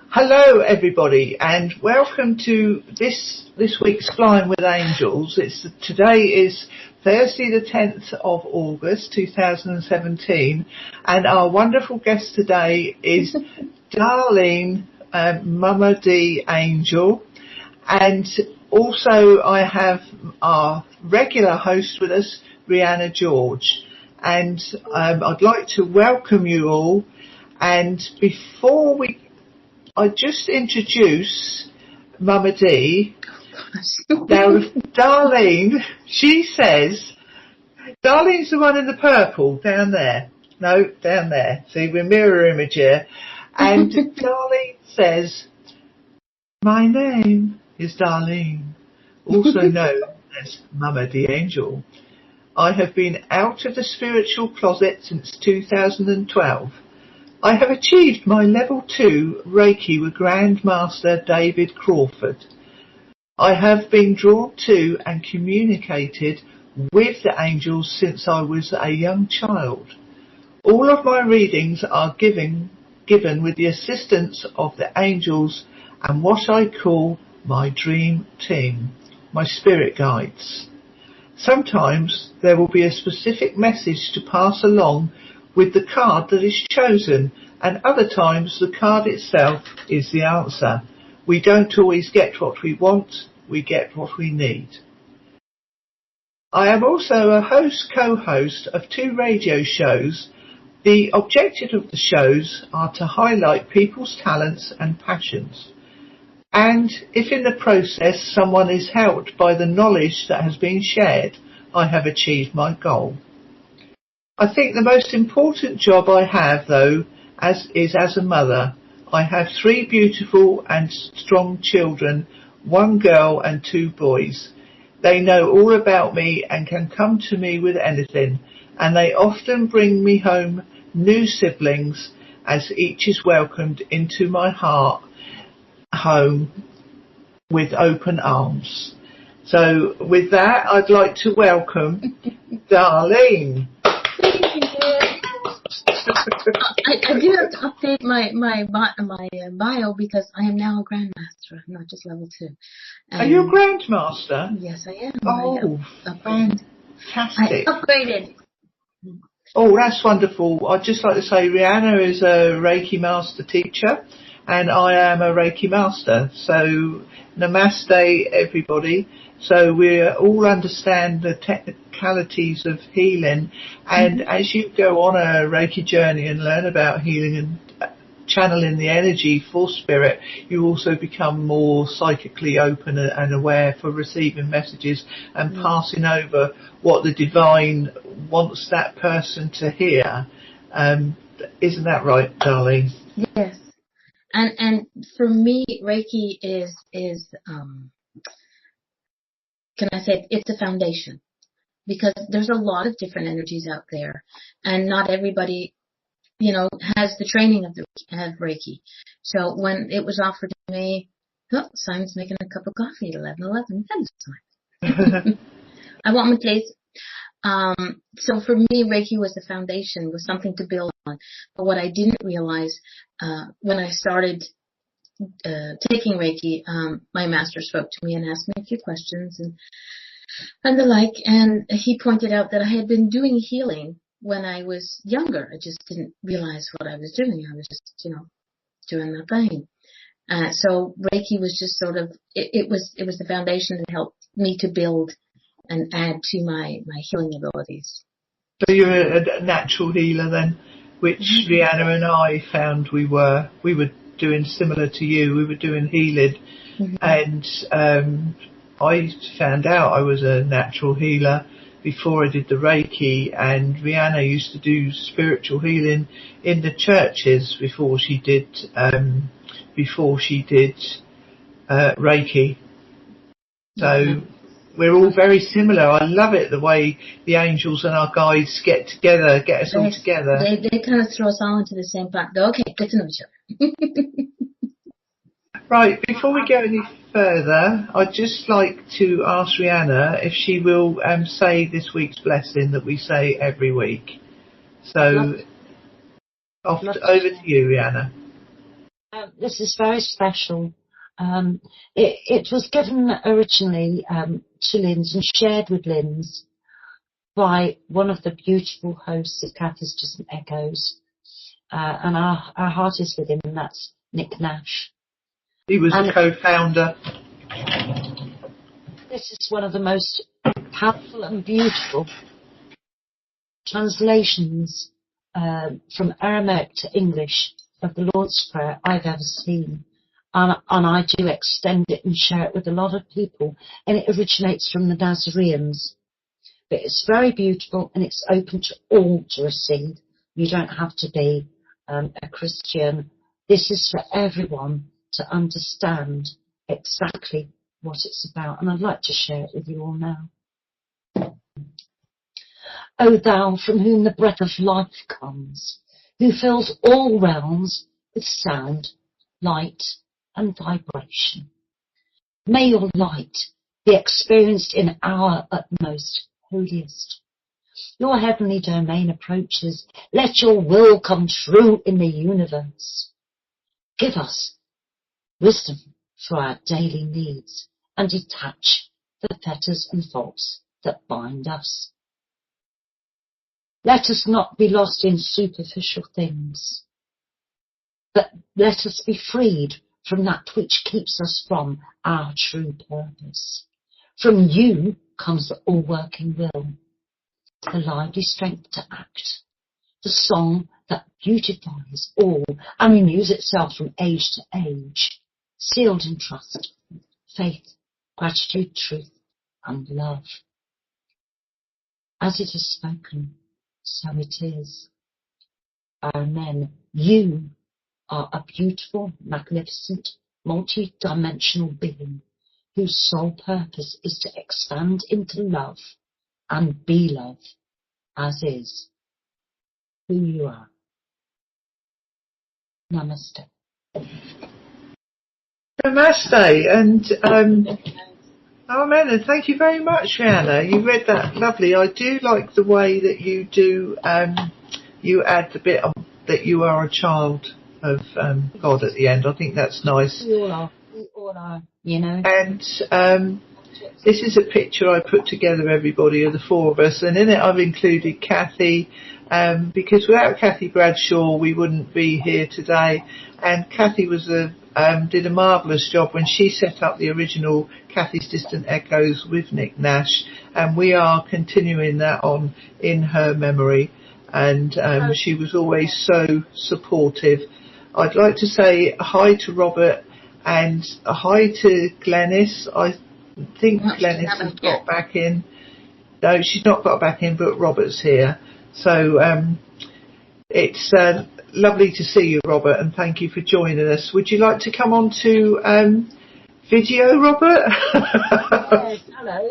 Hello everybody and welcome to this week's Flying with Angels. Today is Thursday the 10th of August 2017 and our wonderful guest today is Darlene, MamaD Angel, and also I have our regular host with us, Riana-George, and I'd like to welcome you all. And before I just introduce MamaD. Now, Darlene, she says, Darlene's the one in the purple down there. No, down there. See, we're mirror image here. And Darlene says, my name is Darlene, also known as MamaD Angel. I have been out of the spiritual closet since 2012. I have achieved my level 2 Reiki with Grand-Master David Crawford. I have been drawn to and communicated with the angels since I was a young child. All of my readings are given with the assistance of the angels and what I call my dream team, my spirit guides. Sometimes there will be a specific message to pass along with the card that is chosen, and other times the card itself is the answer. We don't always get what we want, we get what we need. I am also a co-host of 2 radio shows. The objective of the shows are to highlight people's talents and passions. And if in the process someone is helped by the knowledge that has been shared, I have achieved my goal. I think the most important job I have, though, is as a mother. I have 3 beautiful and strong children, 1 girl and 2 boys. They know all about me and can come to me with anything, and they often bring me home new siblings as each is welcomed into my home with open arms. So with that, I'd like to welcome Darlene. I do have to update my bio because I am now a Grand-Master, not just level 2. Are you a Grand-Master? Yes, I am. Oh, fantastic. I upgraded. Oh, that's wonderful. I'd just like to say Rihanna is a Reiki Master teacher and I am a Reiki Master. So namaste everybody. So we all understand the technicalities of healing, and as you go on a Reiki journey and learn about healing and channeling the energy for spirit, you also become more psychically open and aware for receiving messages and passing over what the divine wants that person to hear. Isn't that right, Darlene? Yes. And for me, Reiki is can I say it's a foundation, because there's a lot of different energies out there and not everybody, has the training of Reiki. So when it was offered to me, Simon's making a cup of coffee at 11:11. I want my taste. So for me, Reiki was the foundation, was something to build on. But what I didn't realize, when I started taking Reiki, my master spoke to me and asked me a few questions and the like, and he pointed out that I had been doing healing when I was younger. I just didn't realize what I was doing. I was just, doing my thing. So Reiki was just sort of, it was the foundation that helped me to build and add to my healing abilities. So you're a natural healer then, which Rihanna and I found we were doing similar to you. We were doing healing, and I found out I was a natural healer before I did the Reiki, and Rihanna used to do spiritual healing in the churches before she did Reiki. So we're all very similar. I love it, the way the angels and our guides get together, get us all together. They kind of throw us all into the same pot. Go, okay, get to know each other. Right, before we go any further, I'd just like to ask Rihanna if she will say this week's blessing that we say every week. So, over to you, Rihanna. this is very special. It was given originally to Linz and shared with Linz by one of the beautiful hosts of Cathies DistantEchos. And our heart is with him, and that's Nick Nash. He was a co-founder. This is one of the most powerful and beautiful translations from Aramaic to English of the Lord's Prayer I've ever seen. And I do extend it and share it with a lot of people. And it originates from the Nazareans. But it's very beautiful, and it's open to all to receive. You don't have to be a Christian. This is for everyone to understand exactly what it's about. And I'd like to share it with you all now. O thou from whom the breath of life comes, who fills all realms with sound, light and vibration. May your light be experienced in our utmost holiest. Your heavenly domain approaches. Let your will come true in the universe. Give us wisdom for our daily needs and detach the fetters and faults that bind us. Let us not be lost in superficial things, but let us be freed from that which keeps us from our true purpose. From you comes the all-working will, the lively strength to act, the song that beautifies all and renews itself from age to age, sealed in trust, faith, gratitude, truth, and love. As it is spoken, so it is. Amen. You are a beautiful, magnificent, multi-dimensional being whose sole purpose is to expand into love and be love, as is who you are. Namaste. Namaste, and amen, and thank you very much, Rihanna. You read that lovely. I do like the way that you do, you add the bit of, that you are a child of God at the end. I think that's nice. We all are. We all are, you know. And this is a picture I put together, everybody, of the four of us, and in it I've included Cathy, because without Cathy Bradshaw we wouldn't be here today. And Cathy was did a marvellous job when she set up the original Cathies DistantEchos with Nick Nash, and we are continuing that on in her memory. And she was always so supportive. I'd like to say hi to Robert and hi to Glenys. I think Glenys has got back in. No, she's not got back in, but Robert's here. So it's lovely to see you, Robert, and thank you for joining us. Would you like to come on to video, Robert? Yes, hello.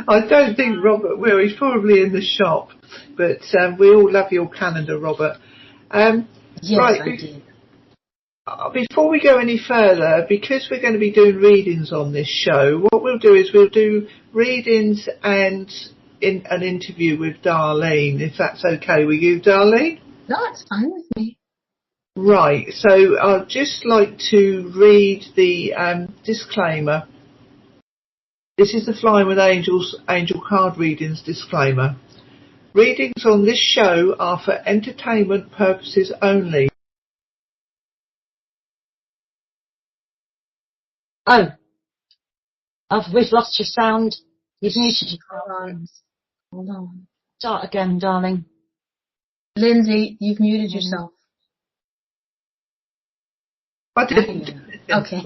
I don't think Robert will. He's probably in the shop. But we all love your calendar, Robert. Yes, right, I do. Before we go any further, because we're going to be doing readings on this show, what we'll do is we'll do readings and an interview with Darlene, if that's okay with you, Darlene? No, it's fine with me. Right, so I'd just like to read the disclaimer. This is the Flying with Angels Angel Card Readings disclaimer. Readings on this show are for entertainment purposes only. Oh, we've lost your sound. You've muted your Hold on. Start again, darling. Lindsay, you've muted yourself. I didn't. Okay.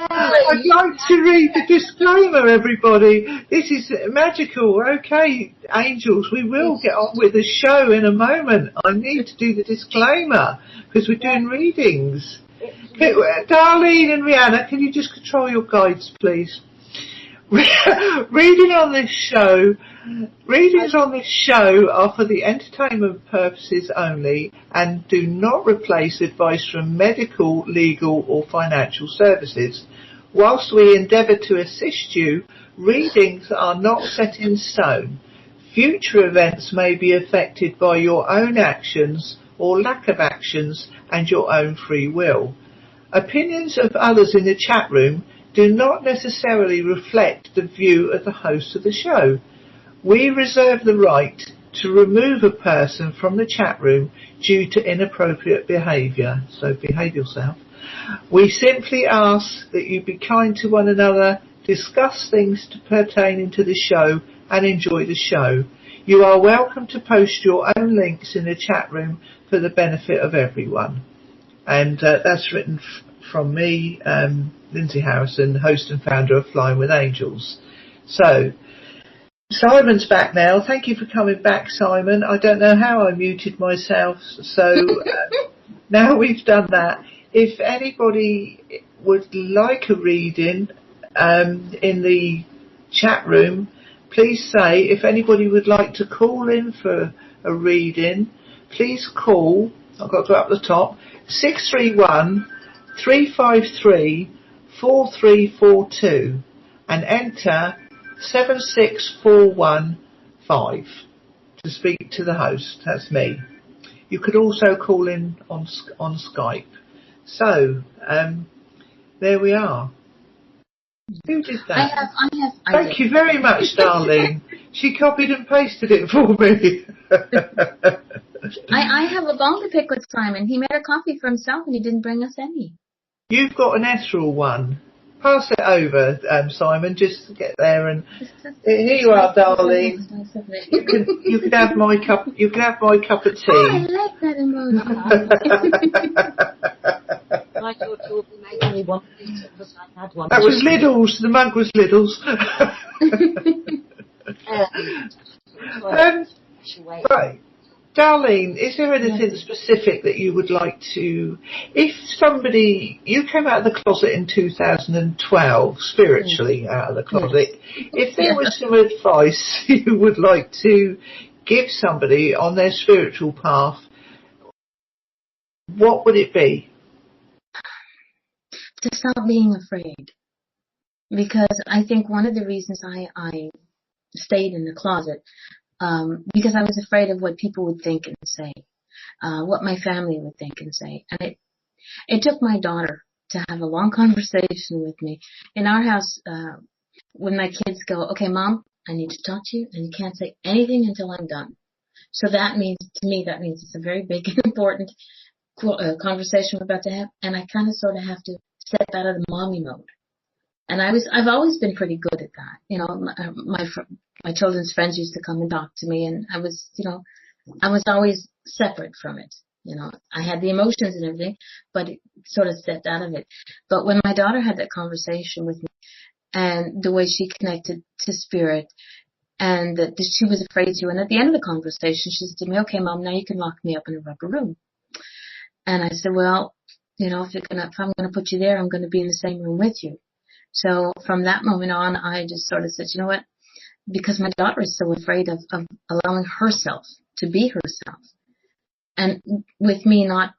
I'd like to read the disclaimer, everybody. This is magical. Okay, angels, we will get on with the show in a moment. I need to do the disclaimer because we're doing readings. Darlene and Rihanna, can you just control your guides, please? Readings on this show are for the entertainment purposes only and do not replace advice from medical, legal or financial services. Whilst we endeavour to assist you, readings are not set in stone. Future events may be affected by your own actions or lack of actions and your own free will. Opinions of others in the chat room do not necessarily reflect the view of the host of the show. We reserve the right to remove a person from the chat room due to inappropriate behaviour, so behave yourself. We simply ask that you be kind to one another, discuss things to pertain to the show and enjoy the show. You are welcome to post your own links in the chat room for the benefit of everyone. And that's written from me, Lindsey Harrison, host and founder of Flying with Angels. So, Simon's back now. Thank you for coming back, Simon. I don't know how I muted myself, so now we've done that. If anybody would like a reading in the chat room, please say. If anybody would like to call in for a reading, please call. I've got to go up the top. 631 353 4342 and enter 76415 to speak to the host. That's me. You could also call in on Skype. So, there we are. Who did that? Thank you very much, Darlene. She copied and pasted it for me. I have a bone to pick with Simon. He made a coffee for himself and he didn't bring us any. You've got an ethereal one. Pass it over, Simon. Just get there and here you are, Darlene. You can have my cup. You can have my cup of tea. Oh, I like that emoji. I thought you would be making me one because I had one. That was Lidl's. The mug was Lidl's. Right. Darlene, is there anything specific that you would like to... If somebody... You came out of the closet in 2012, spiritually out of the closet. If there was some advice you would like to give somebody on their spiritual path, what would it be? To stop being afraid. Because I think one of the reasons I stayed in the closet, because I was afraid of what people would think and say, what my family would think and say. And it took my daughter to have a long conversation with me. In our house, when my kids go, okay, Mom, I need to talk to you, and you can't say anything until I'm done. So that means, to me, that means it's a very big and important conversation we're about to have, and I kind of sort of have to step out of the mommy mode. And I've always been pretty good at that. You know, my children's friends used to come and talk to me, and I was always separate from it. You know, I had the emotions and everything, but it sort of stepped out of it. But when my daughter had that conversation with me, and the way she connected to spirit, and that she was afraid to, and at the end of the conversation, she said to me, okay, Mom, now you can lock me up in a rubber room. And I said, well, you know, if I'm going to put you there, I'm going to be in the same room with you. So from that moment on, I just sort of said, you know what? Because my daughter is so afraid of allowing herself to be herself. And with me not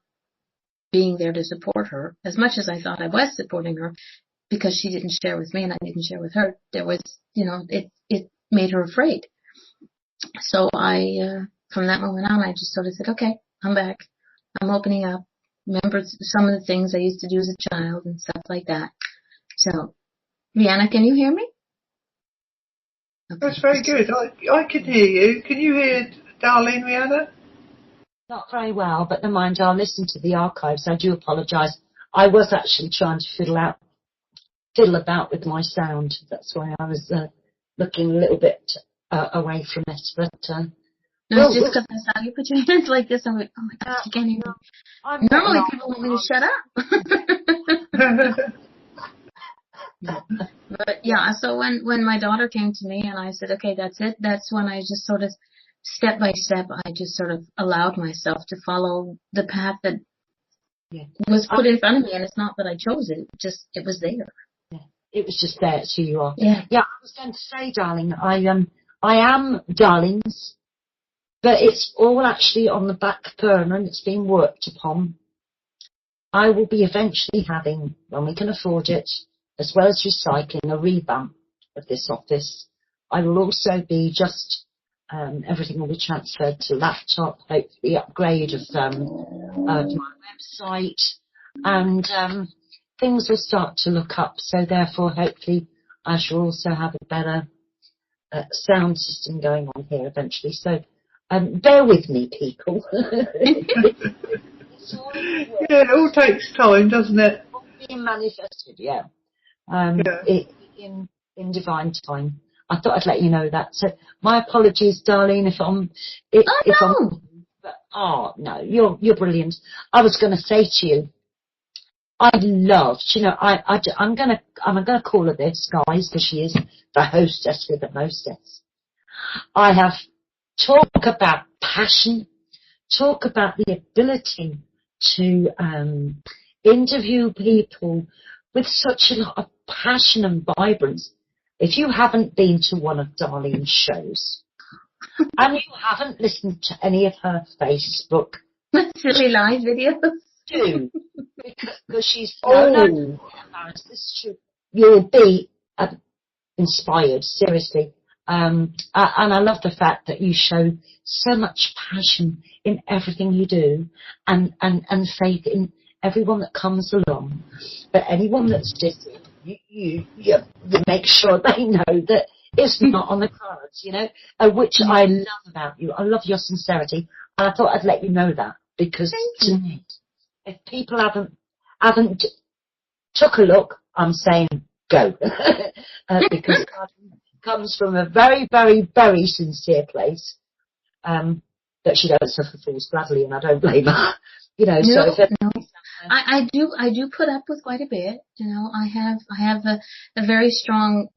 being there to support her, as much as I thought I was supporting her, because she didn't share with me and I didn't share with her, there was, you know, it made her afraid. So from that moment on, I just sort of said, okay, I'm back. I'm opening up. Remember some of the things I used to do as a child and stuff like that. So, Rihanna, can you hear me? Okay. That's very good. I can hear you. Can you hear Darlene, Rihanna? Not very well, but never mind. I'll listen to the archives. I do apologise. I was actually trying to fiddle about with my sound. That's why I was looking a little bit away from it. But no, it's just because I saw you put your hands like this. I'm like, oh my gosh, you can't hear me. Normally people want me to shut up. But yeah, so when my daughter came to me and I said, okay, that's it, that's when I just sort of, step by step, I just sort of allowed myself to follow the path that was put in front of me. And it's not that I chose it, it was there. Yeah, it was just there, it's who you are. Yeah, I was going to say, darling, I am Darlene's, but it's all actually on the back burner and it's being worked upon. I will be eventually having, when we can afford it, as well as recycling, a revamp of this office. I will also be just everything will be transferred to laptop, hopefully upgrade of my website, and things will start to look up. So therefore, hopefully, I shall also have a better sound system going on here eventually. So bear with me, people. Yeah, it all takes time, doesn't it? Being manifested, yeah. In divine time. I thought I'd let you know that. So my apologies, Darlene, no, you're brilliant. I was going to say to you, I'm gonna call her this, guys, because she is the hostess with the mostess. I have talk about passion, talk about the ability to interview people with such a lot of passion and vibrance. If you haven't been to one of Darlene's shows and you haven't listened to any of her Facebook silly live videos, do, because she's no, embarrassed. This is true. You'll be inspired, seriously. And I love the fact that you show so much passion in everything you do, and faith in everyone that comes along. But anyone that's listening, you make sure they know that it's not on the cards, which I love about you. I love your sincerity, and I thought I'd let you know that, because tonight, if people haven't took a look, I'm saying go, because it comes from a very, very, very sincere place. That she don't suffer fools gladly, and I don't blame her. No. I do put up with quite a bit. I have a very strong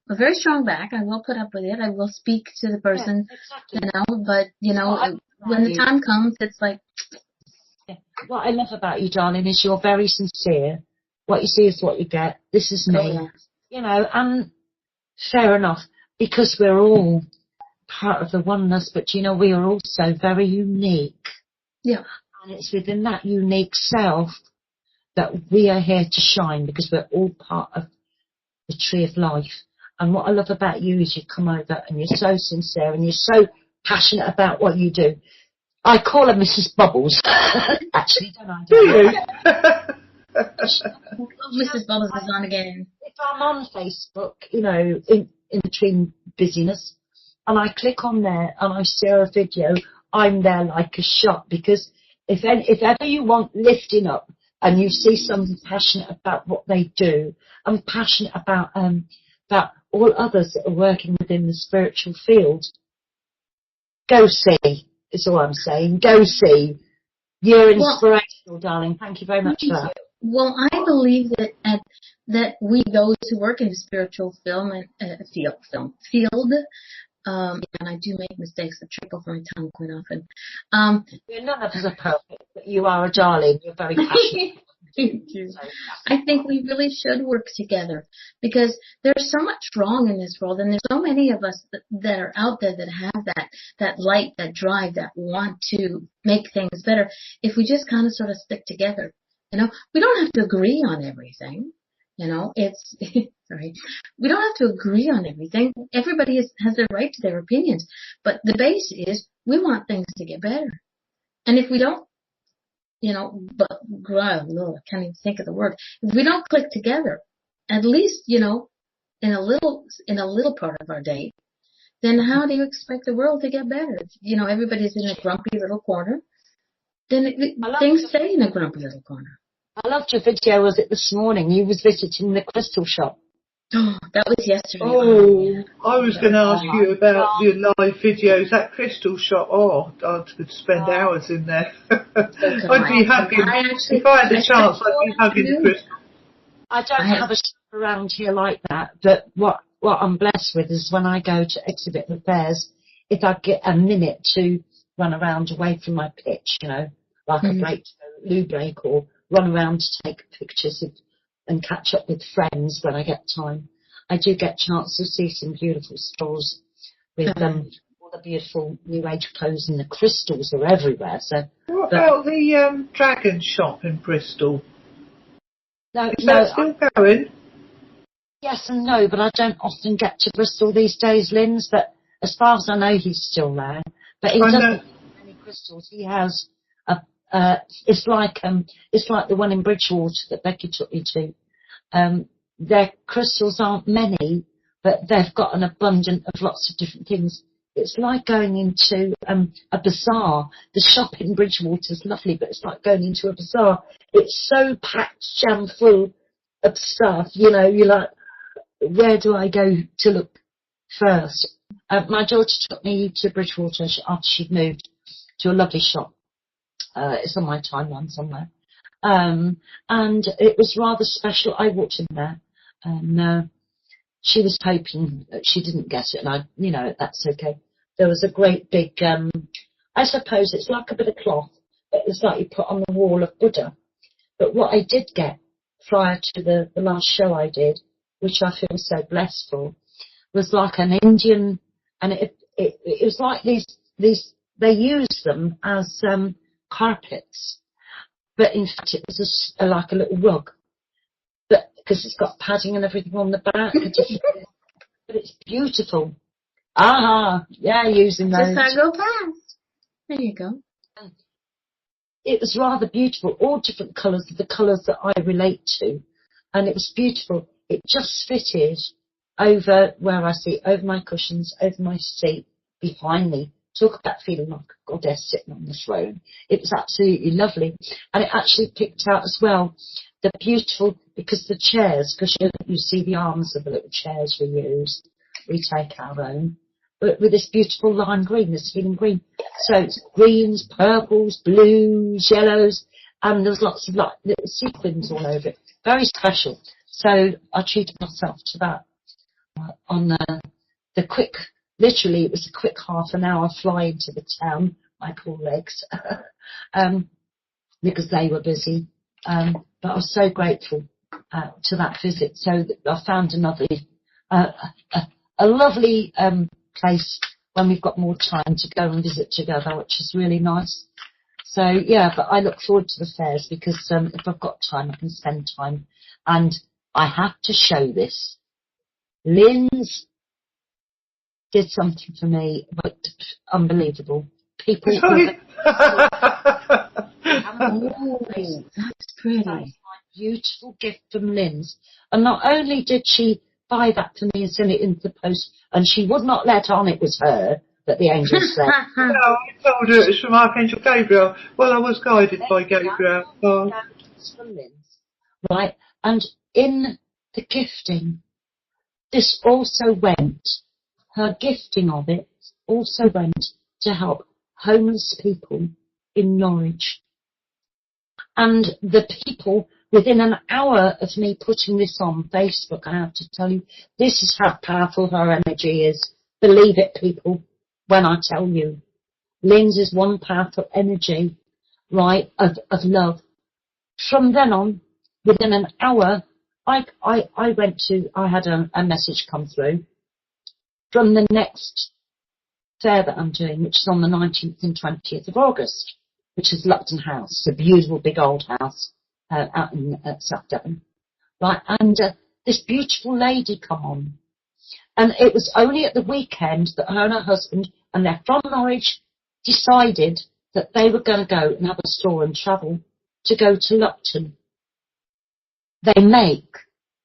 back. I will put up with it. I will speak to the person. Yeah, exactly. But when the time comes, it's like. What I love about you, darling, is you're very sincere. What you see is what you get. This is me. And fair enough, because we're all part of the oneness, but we are also very unique. Yeah. And it's within that unique self that we are here to shine, because we're all part of the tree of life. And what I love about you is you come over and you're so sincere and you're so passionate about what you do. I call her Mrs. Bubbles. Actually, don't I? Do you? Mrs. Bubbles is on again. If I'm on Facebook, in between busyness, and I click on there and I see a video, I'm there like a shot, because if ever you want lifting up and you see somebody passionate about what they do and passionate about all others that are working within the spiritual field, go see. Is all I'm saying. Go see. You're inspirational, darling. Thank you very much for that. Well, I believe that we, those who work in the spiritual field, and I do make mistakes that trip over my tongue quite often. None of us are perfect, but you are a darling. You're very passionate. Thank you. I think we really should work together, because there's so much wrong in this world, and there's so many of us that are out there that have that light, that drive, that want to make things better. If we just kind of sort of stick together, we don't have to agree on everything. It's sorry, we don't have to agree on everything. Everybody has their right to their opinions, but the base is we want things to get better. And if we don't, I can't even think of the word. If we don't click together, at least, in a little part of our day, then how do you expect the world to get better? If, everybody's in a grumpy little corner, then things stay in a grumpy little corner. I loved your video, was it this morning? You was visiting the crystal shop. Oh, that was yesterday. Oh, I was going to ask you about your live videos. That crystal shop, I could spend hours in there. I'd be hugging. If I had the chance, I'd be hugging the crystal. I don't have a shop around here like that, but what I'm blessed with is when I go to exhibit the fairs, if I get a minute to run around away from my pitch, like a break, loo break, or run around to take pictures and catch up with friends when I get time. I do get a chance to see some beautiful stores with all the beautiful New Age clothes, and the crystals are everywhere. So, what about the dragon shop in Bristol? Is that still going? Yes and no, but I don't often get to Bristol these days, Linz. But as far as I know, he's still there. But he doesn't have any crystals. He has it's like the one in Bridgewater that Becky took me to. Their crystals aren't many, but they've got an abundance of lots of different things. It's like going into a bazaar. The shop in Bridgewater is lovely, but it's like going into a bazaar. It's so packed, jam full of stuff. You know, you're like, where do I go to look first? My daughter took me to Bridgewater after she'd moved to a lovely shop. It's on my timeline somewhere. And it was rather special. I walked in there, and she was hoping that she didn't get it, and that's okay. There was a great big, I suppose it's like a bit of cloth, but it's like you put on the wall of Buddha. But what I did get prior to the last show I did, which I feel so blessed for, was like an Indian, and it was like these they use them as carpets, but in fact it was like a little rug, but because it's got padding and everything on the back. But it's beautiful. Yeah, using those. Just go past. There you go. It was rather beautiful, all different colours, the colours that I relate to, and it was beautiful. It just fitted over where I sit, over my cushions, over my seat, behind me. Talk about feeling like a goddess sitting on the throne. It was absolutely lovely. And it actually picked out as well the beautiful, because the chairs, because you see the arms of the little chairs we use, we take our own, but with this beautiful lime green, this healing green. So it's greens, purples, blues, yellows, and there was lots of like little sequins all over it. Very special. So I treated myself to that on the quick. Literally, it was a quick half an hour fly into the town, my poor legs, because they were busy. But I was so grateful to that visit. So I found another, a lovely place when we've got more time to go and visit together, which is really nice. So, yeah, but I look forward to the fairs because if I've got time, I can spend time. And I have to show this. Lynn's did something for me, but unbelievable. People. That's pretty. That's my beautiful gift from Lynn's. And not only did she buy that for me and send it into the post, and she would not let on it was her that the angel said. No, I told her it was from Archangel Gabriel. Well, I was guided by Gabriel. Oh. It's from Lynn's. Right, and in the gifting, this also went. Her gifting of it also went to help homeless people in Norwich. And the people, within an hour of me putting this on Facebook, I have to tell you, this is how powerful her energy is. Believe it, people, when I tell you. Lynn's is one powerful energy, right, of love. From then on, within an hour, I had a message come through from the next fair that I'm doing, which is on the 19th and 20th of August, which is Lupton House. It's a beautiful big old house out in South Devon. Right, and this beautiful lady come on. And it was only at the weekend that her and her husband, and they're from Norwich, decided that they were going to go and have a store and travel to go to Lupton. They make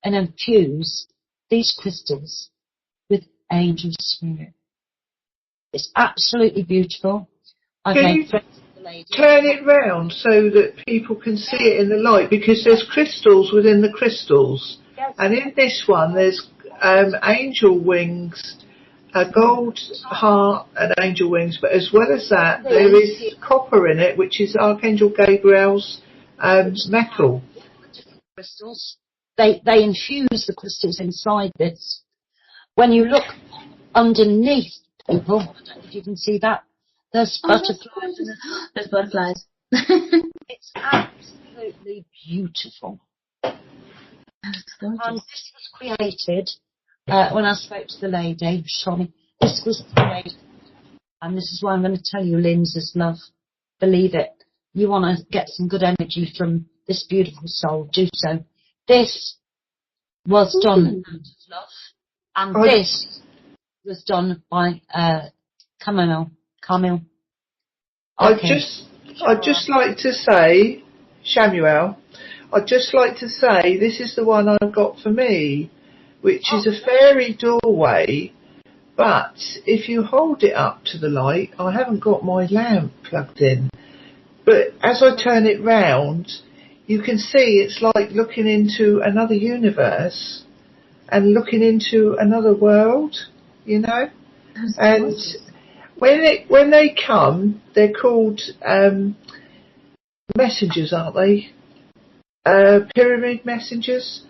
and infuse these crystals with angel spirit. It's absolutely beautiful. I made friends with the lady. Turn it round so that people can see it in the light, because there's crystals within the crystals. Yes. And in this one there's angel wings, a gold heart and angel wings, but as well as that there is copper in it, which is Archangel Gabriel's metal. Crystals. They infuse the crystals inside this. When you look underneath, people, I don't know if you can see that, there's butterflies. There's butterflies. It's absolutely beautiful. And this was created, when I spoke to the lady, Shani, this was created, and this is why I'm going to tell you, Lynn's is love. Believe it. You want to get some good energy from this beautiful soul, do so. This was done out of love. And this was done by Camille. I'd Okay. just like to say, Shamuel, I'd just like to say this is the one I've got for me, which is a fairy doorway, but if you hold it up to the light, I haven't got my lamp plugged in, but as I turn it round, you can see it's like looking into another universe and looking into another world, you know? And when they come, they're called messengers, aren't they? Pyramid messengers.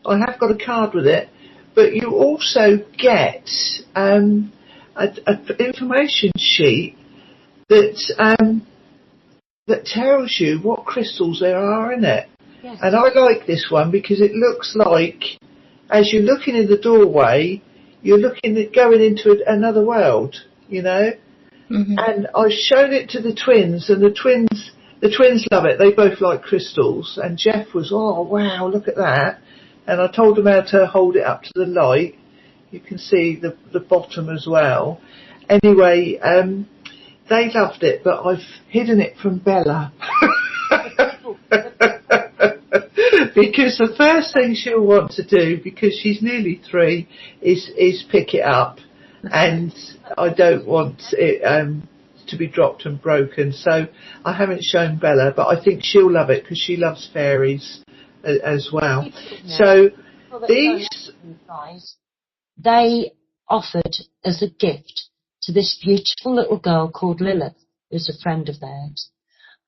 I have got a card with it, but you also get an information sheet that tells you what crystals there are in it. Yes. And I like this one because it looks like, as you're looking in the doorway, you're looking at going into another world, you know. Mm-hmm. And I've shown it to the twins, and the twins love it. They both like crystals. And Jeff was, oh wow, look at that. And I told them how to hold it up to the light. You can see the bottom as well. Anyway, they loved it, but I've hidden it from Bella. Because the first thing she'll want to do, because she's nearly 3, is pick it up, and I don't want it to be dropped and broken. So I haven't shown Bella, but I think she'll love it because she loves fairies as well. So these, they offered as a gift to this beautiful little girl called Lilith, who's a friend of theirs,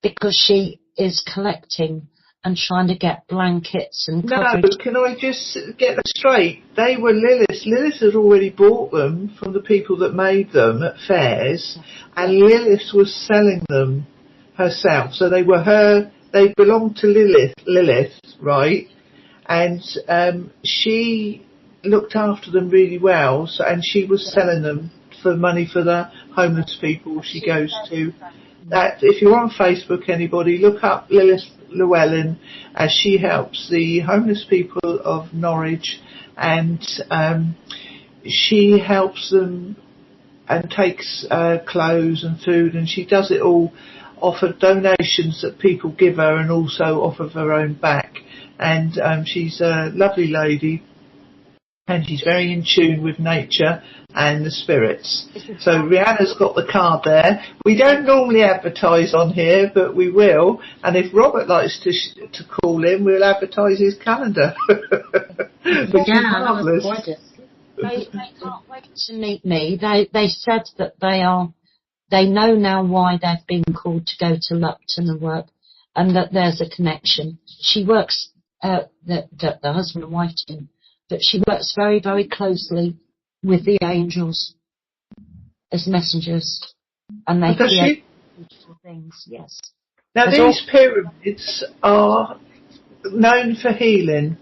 because she is collecting and trying to get blankets and coverage. No, can I just get that straight? They were Lilith. Lilith had already bought them from the people that made them at fairs, and Lilith was selling them herself. So they were they belonged to Lilith, right? And she looked after them really well, and she was selling them for money for the homeless people she goes to. That if you're on Facebook, anybody, look up Lilith Llewellyn, as she helps the homeless people of Norwich, and she helps them and takes clothes and food, and she does it all off of donations that people give her, and also off of her own back. And she's a lovely lady, and she's very in tune with nature and the spirits. So Rihanna's got the card there. We don't normally advertise on here, but we will. And if Robert likes to call in, we'll advertise his calendar. Which is marvellous. They can't wait to meet me. They said that they know now why they've been called to go to Lupton and work, and that there's a connection. She works, the husband and wife team, but she works very, very closely with the angels as messengers, and they create beautiful things. Yes. Now these pyramids are known for healing.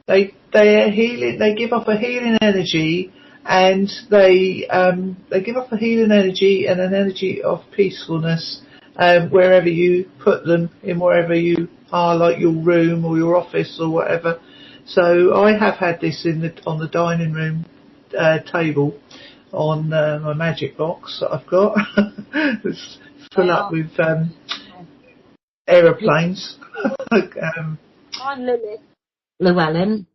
They are healing. They give off a healing energy, and they give off a healing energy and an energy of peacefulness wherever you put them, in wherever you are, like your room or your office or whatever. So I have had this on the dining room table on my magic box that I've got. It's full up with aeroplanes. I'm Lilith Llewellyn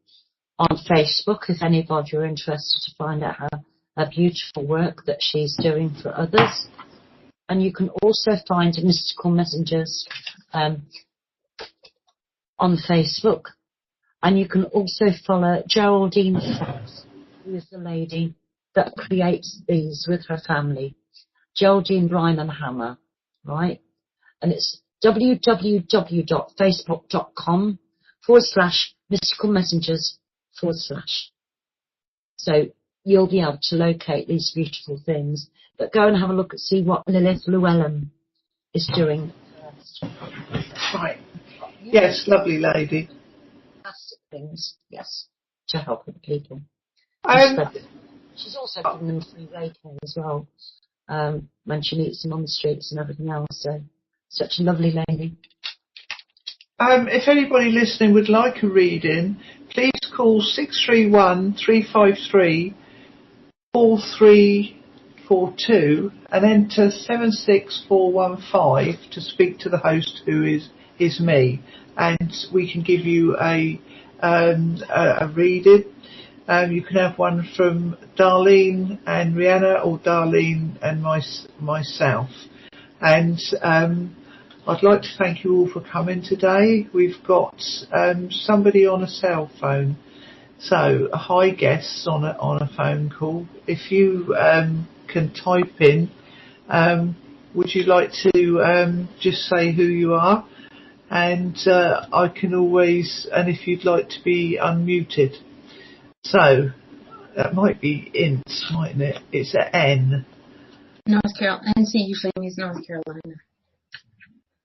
on Facebook, if anybody are interested to find out her beautiful work that she's doing for others. And you can also find Mystical Messengers on Facebook. And you can also follow Geraldine Fox, who is the lady that creates these with her family. Geraldine Brine and Hammer, right? And it's www.facebook.com/Mystical Messengers /. So you'll be able to locate these beautiful things. But go and have a look and see what Lilith Llewellyn is doing first. Right. Yes, lovely lady. Fantastic things, yes, to help with people. She's also given them free Reiki as well, when she meets them on the streets and everything else. So, such a lovely lady. If anybody listening would like a reading, please call 631 353 4342 and enter 76415 to speak to the host, who is me, and we can give you a reading. You can have one from Darlene and Rihanna, or Darlene and myself. And I'd like to thank you all for coming today. We've got somebody on a cell phone, so a high guest on a phone call. If you can type in, would you like to just say who you are? And I can always, and if you'd like to be unmuted. So that might be INT, mightn't it? It's an N. North Carolina. NC usually means North Carolina.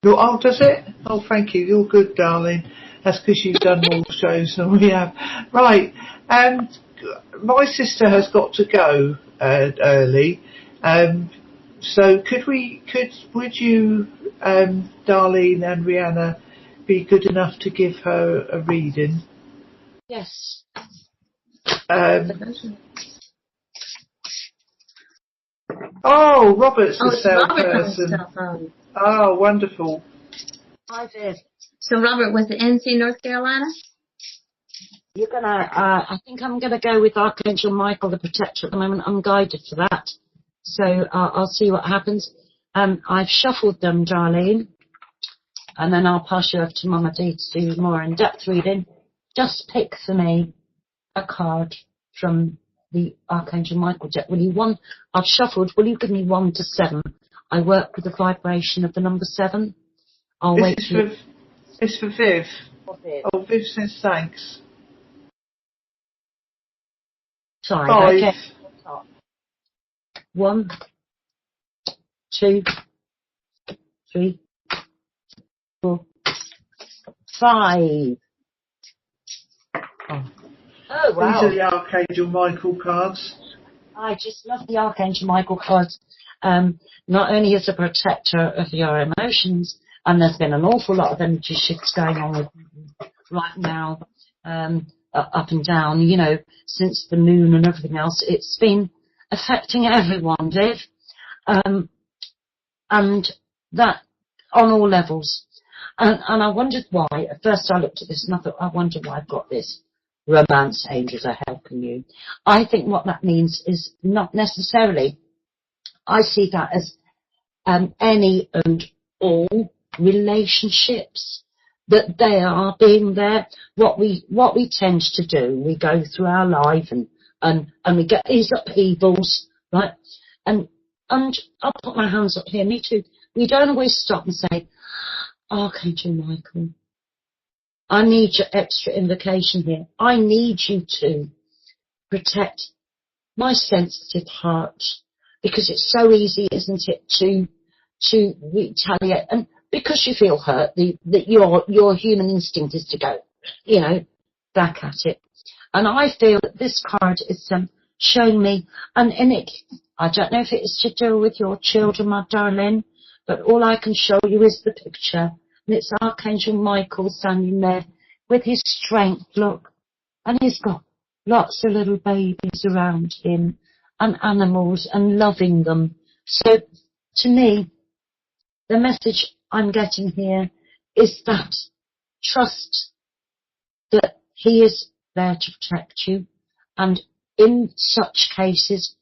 Oh, does it? Oh, thank you. You're good, darling. That's because you've done more shows than we have. Right. My sister has got to go early. So would you, Darlene and Rihanna, be good enough to give her a reading? Yes. Robert's the salesperson. Oh, wonderful. I did. So, Robert, was the NC North Carolina? You're gonna. I think I'm gonna go with Archangel Michael, the Protector. At the moment, I'm guided for that. So I'll see what happens. I've shuffled them, Darlene, and then I'll pass you over to MamaD to do more in-depth reading. Just pick for me a card from the Archangel Michael deck. I've shuffled. Will you give me 1 to 7? I work with the vibration of the number 7. I'll wait. It's for Viv. Oh, Viv says thanks. Sorry. 5. Okay. 1, 2, 3, 4, 5. Oh, wow. These are the Archangel Michael cards. I just love the Archangel Michael cards. Not only is a protector of your emotions, and there's been an awful lot of energy shifts going on with right now, up and down, since the moon and everything else. It's been affecting everyone, Dave. And that on all levels. And I wondered why. At first I looked at this and I thought, I wonder why I've got this. Romance angels are helping you. I think what that means is not necessarily. I see that as any and all relationships, that they are being there. What we tend to do, we go through our life and we get these upheavals, right? And I'll put my hands up here, me too. We don't always stop and say, Archangel Michael, I need your extra invocation here. I need you to protect my sensitive heart, because it's so easy, isn't it, to retaliate, and because you feel hurt, that your human instinct is to go, back at it. And I feel that this card is showing me, and in it, I don't know if it is to do with your children, my darling, but all I can show you is the picture. And it's Archangel Michael standing there with his strength, look. And he's got lots of little babies around him and animals and loving them. So to me, the message I'm getting here is that trust that he is there to protect you. And in such cases,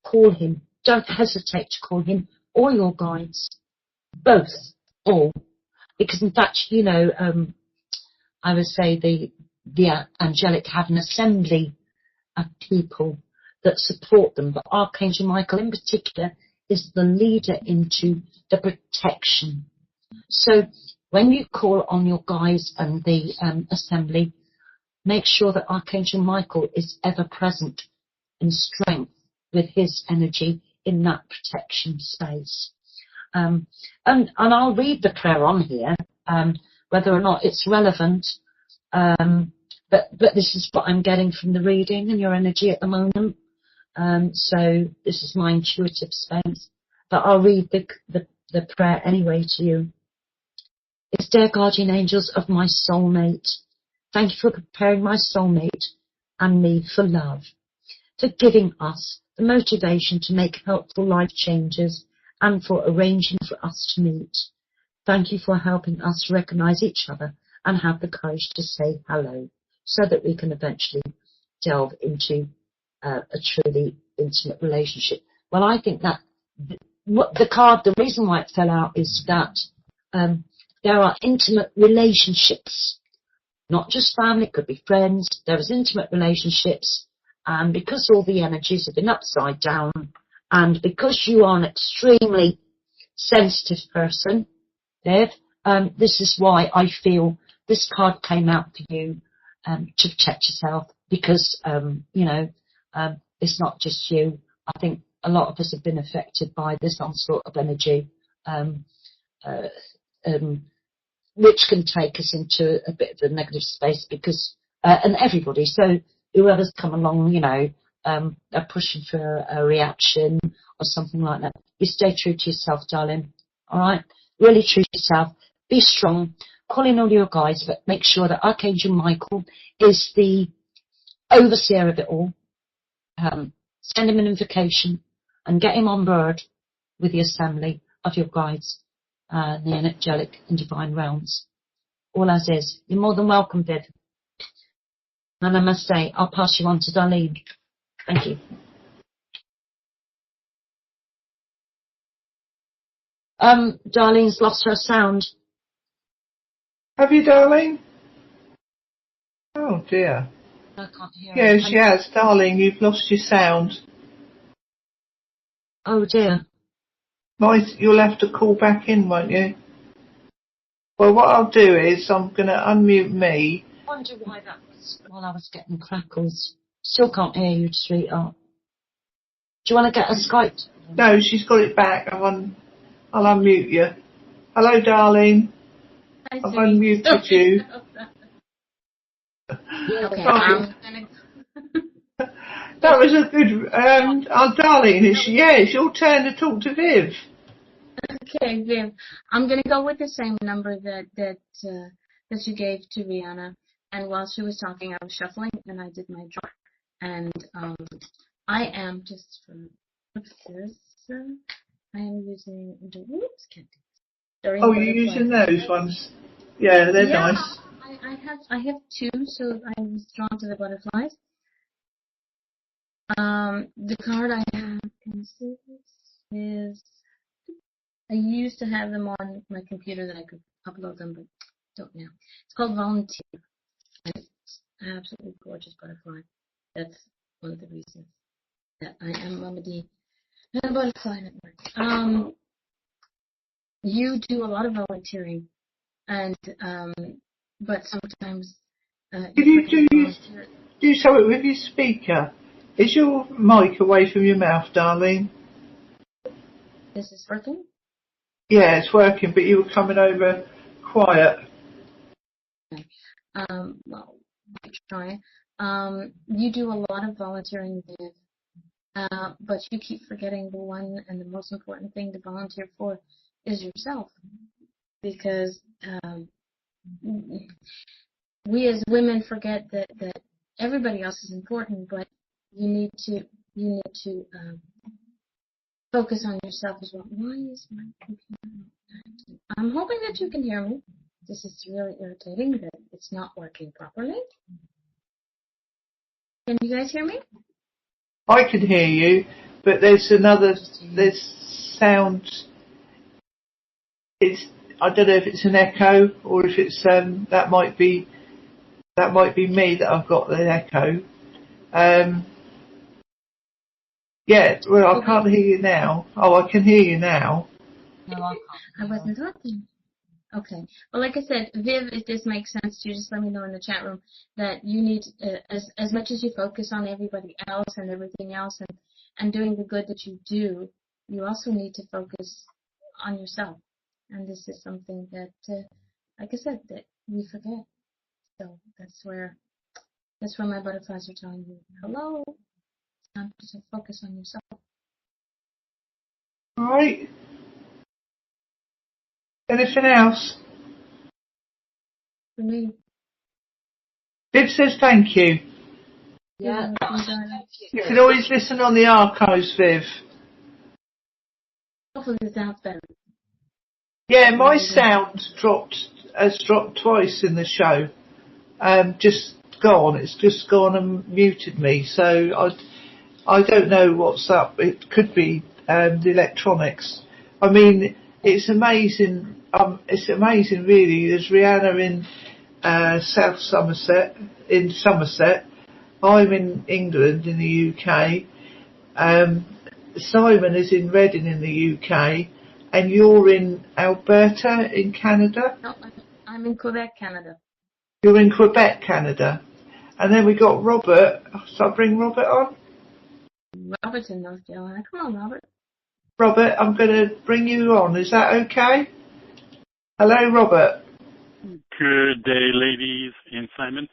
call him. Don't hesitate to call him or your guides. Both. All. Because in fact, I would say the angelic have an assembly of people that support them, but Archangel Michael in particular is the leader into the protection. So when you call on your guides and the assembly, make sure that Archangel Michael is ever present in strength with his energy in that protection space. And I'll read the prayer on here, whether or not it's relevant. But this is what I'm getting from the reading and your energy at the moment. So this is my intuitive space. But I'll read the prayer anyway to you. It's dear guardian angels of my soulmate. Thank you for preparing my soulmate and me for love, for giving us the motivation to make helpful life changes, and for arranging for us to meet. Thank you for helping us recognise each other and have the courage to say hello, so that we can eventually delve into a truly intimate relationship. Well, I think that the reason why it fell out is that there are intimate relationships, not just family, it could be friends. There is intimate relationships, and because all the energies have been upside down, and because you are an extremely sensitive person, Viv, this is why I feel this card came out for you, to protect yourself, because it's not just you. I think a lot of us have been affected by this onslaught of energy, which can take us into a bit of a negative space, because and everybody. So whoever's come along, are pushing for a reaction or something like that. You stay true to yourself, darling. All right, really true to yourself. Be strong. Call in all your guides, but make sure that Archangel Michael is the overseer of it all. Send him an invocation and get him on board with the assembly of your guides, the angelic and divine realms. All as is. You're more than welcome, Viv. And I must say, I'll pass you on to Darlene. Thank you. Darlene's lost her sound. Have you, Darlene? Oh dear. I can't hear Yeah, her. she has. Darling, you've lost your sound. Oh dear. You'll have to call back in, won't you? Well, what I'll do is I'm going to unmute me. I wonder why that was while I was getting crackles. Still can't hear you, sweetheart. Do you want to get a Skype? No, she's got it back. I'll unmute you. Hello, darling. I've unmuted you. Okay, Right. I'm That was a good. Darling, it's your turn to talk to Viv. okay, Viv. I'm gonna go with the same number that you gave to Rihanna. And while she was talking, I was shuffling and I did my draw. And I am just for purposes. I am using the whoops, Cathies. Oh, you're using those ones? Yeah, they're nice. I have two, so I was drawn to the butterflies. The card I have, can you see this? Is I used to have them on my computer that I could upload them, but don't now. It's called Volunteer. And it's an absolutely gorgeous butterfly. That's one of the reasons that I am MamaD and Butterfly Network. You do a lot of volunteering, and but sometimes Can you do something with your speaker? Is your mic away from your mouth, darling? Is this working? Yeah, it's working, but you were coming over quiet. Okay. Well, try. You do a lot of volunteering, Viv, but you keep forgetting the one and the most important thing to volunteer for is yourself, because we as women forget that everybody else is important, but you need to focus on yourself as well. Why is my computer not acting? I'm hoping that you can hear me. This is really irritating that it's not working properly. Can you guys hear me? I can hear you, but there's sound. I don't know if it's an echo or if it's that might be me that I've got the echo. Yeah, well, I can't hear you now. Oh, I can hear you now. No, I can't. I wasn't talking. Okay. Well, like I said, Viv, if this makes sense to you, just let me know in the chat room that you need, as much as you focus on everybody else and everything else and doing the good that you do, you also need to focus on yourself. And this is something that, like I said, that we forget. So that's where my butterflies are telling you, hello, it's time to focus on yourself. All right. Anything else? For me. Viv says thank you. Yeah. You can always listen on the archives, Viv. Hopefully it sounds better. Yeah, my sound has dropped twice in the show. Just gone. It's just gone and muted me. So I don't know what's up. It could be the electronics. I mean, it's amazing. It's amazing, really. There's Rihanna in South Somerset, in Somerset. I'm in England, in the UK. Simon is in Reading, in the UK, and you're in Alberta, in Canada. No, I'm in Quebec, Canada. You're in Quebec, Canada. And then we got Robert. So I bring Robert on. Robert's in North Carolina. Come on, Robert. Robert, I'm going to bring you on. Is that okay? Hello, Robert. Good day, ladies and Simon.